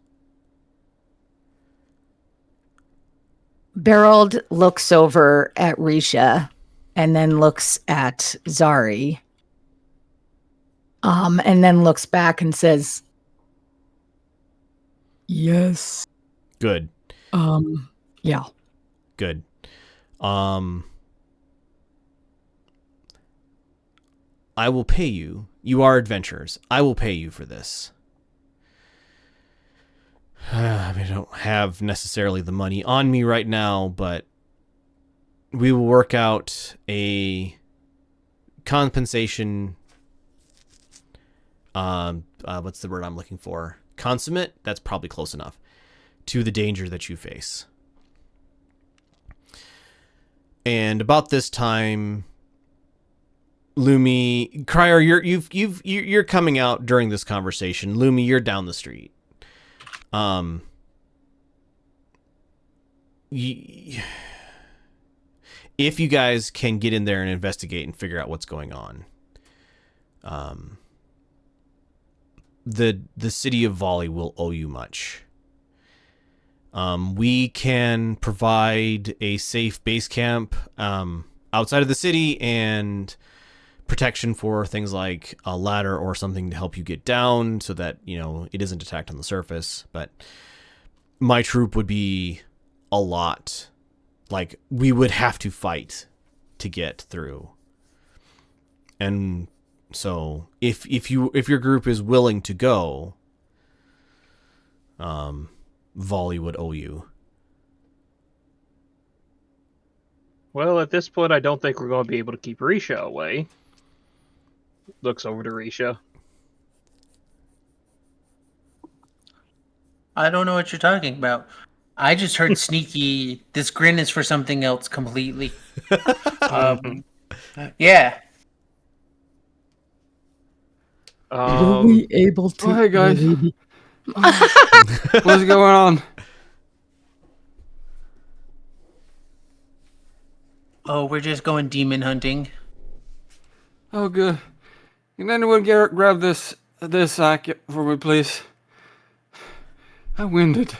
Beraald looks over at Riisha and then looks at Zari. And then looks back and says, Yes. Good. Yeah. Good. I will pay you. You are adventurers. I will pay you for this. I mean, I don't have necessarily the money on me right now, but we will work out a compensation. What's the word I'm looking for? Consummate? That's probably close enough. To the danger that you face. And about this time, Lumi, Criior, you're coming out during this conversation. Lumi, you're down the street. If you guys can get in there and investigate and figure out what's going on, the city of Volley will owe you much. We can provide a safe base camp outside of the city and protection for things like a ladder or something to help you get down so that, you know, it isn't attacked on the surface. But my troop would be a lot. Like, we would have to fight to get through. And so if your group is willing to go, Volley would owe you. Well, at this point, I don't think we're going to be able to keep Riisha away. Looks over to Riisha. I don't know what you're talking about. I just heard sneaky. This grin is for something else completely. Yeah. Were we able to? Oh, hey, guys. maybe- What's going on? Oh, we're just going demon hunting. Oh, good. Can anyone grab this sack for me, please? I'm winded.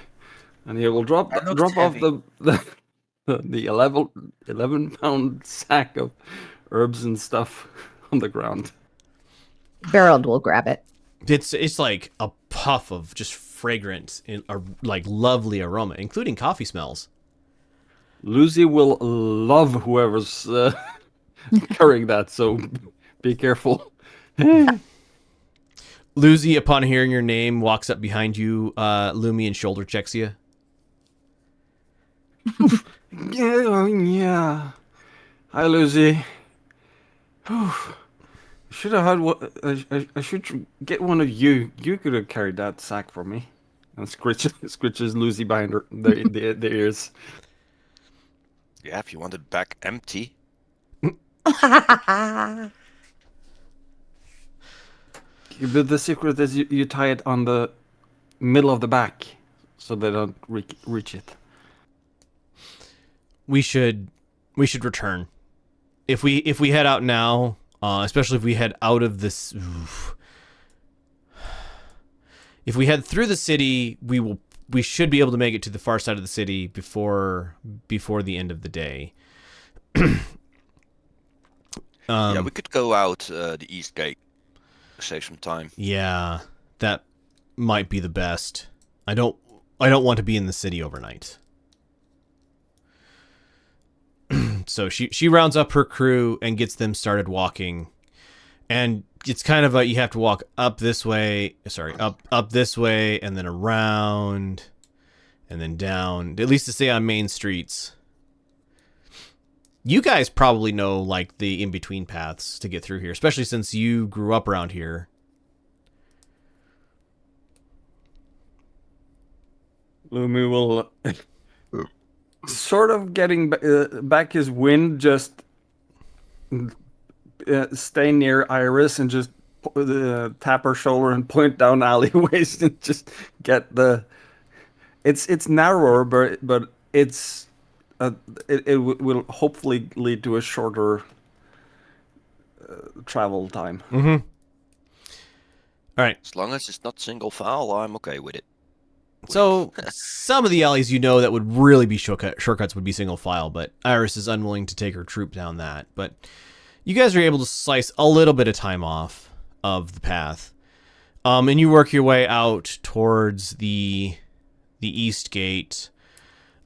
And he will drop That looks off heavy. the 11-pound sack of herbs and stuff on the ground. Beraald will grab it. It's like a puff of just fragrant, like lovely aroma, including coffee smells. Lucy will love whoever's carrying that, so be careful. Lucy, upon hearing your name, walks up behind you, Lumi, and shoulder checks you. Yeah. Hi, Lucy. Should have had what? I should get one of you. You could have carried that sack for me. And scritches Lucy behind the ears. Yeah, if you want it back empty. But the secret is you tie it on the middle of the back, so they don't reach it. We should return. If we head out now, especially if we head out of this. If we head through the city, we should be able to make it to the far side of the city before the end of the day. Yeah, we could go out the east gate. Save some time. Yeah, that might be the best. I don't want to be in the city overnight. So she rounds up her crew and gets them started walking. And it's kind of you have to walk up this way, up this way, and then around, and then down, at least to stay on main streets. You guys probably know, like, the in-between paths to get through here, especially since you grew up around here. Lumi will sort of getting back his wind, just stay near Iris and just tap her shoulder and point down alleyways and just get the. It's narrower, but it's it will hopefully lead to a shorter travel time. Mm-hmm. All right. As long as it's not single file, I'm okay with it. So some of the alleys that would really be shortcuts would be single file, but Iris is unwilling to take her troop down that. But you guys are able to slice a little bit of time off of the path, and you work your way out towards the east gate.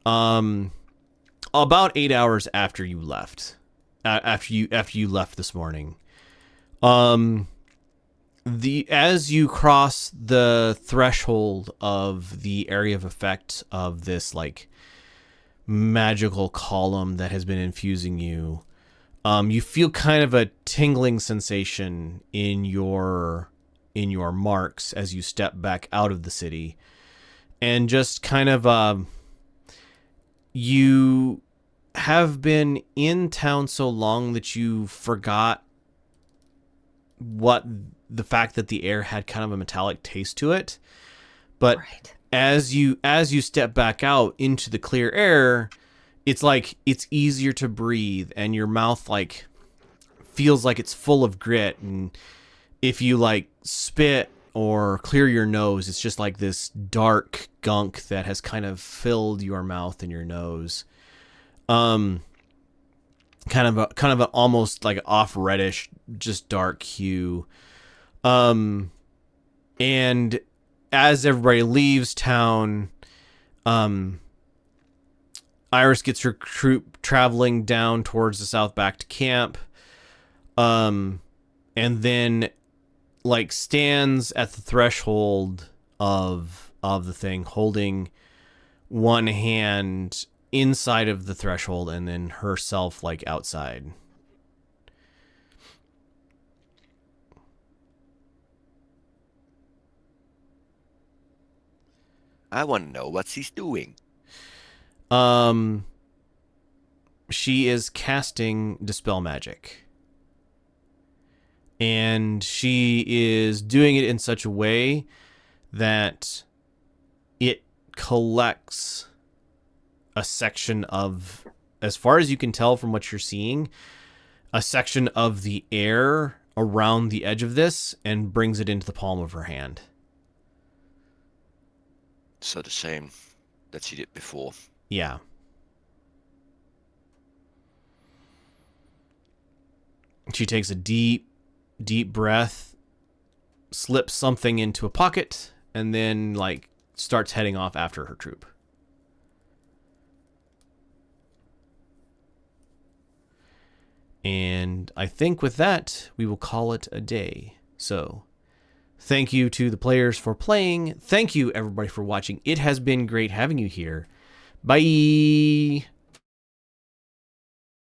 About 8 hours after you left, after you left this morning, as you cross the threshold of the area of effect of this like magical column that has been infusing you, you feel kind of a tingling sensation in your marks as you step back out of the city, and just kind of you have been in town so long that you forgot the fact that the air had kind of a metallic taste to it. But Right. as you step back out into the clear air, it's like it's easier to breathe, and your mouth like feels like it's full of grit, and if you like spit or clear your nose, it's just like this dark gunk that has kind of filled your mouth and your nose. Kind of an almost like off reddish, just dark hue. And as everybody leaves town, Iris gets her troop traveling down towards the south back to camp. And then like stands at the threshold of the thing, holding one hand inside of the threshold and then herself like outside. I want to know what she's doing. She is casting Dispel Magic. And she is doing it in such a way that it collects a section of, as far as you can tell from what you're seeing, a section of the air around the edge of this and brings it into the palm of her hand. So the same that she did before. Yeah. She takes a deep breath, slips something into a pocket, and then like starts heading off after her troop. And I think with that, we will call it a day. So, thank you to the players for playing. Thank you, everybody, for watching. It has been great having you here. Bye!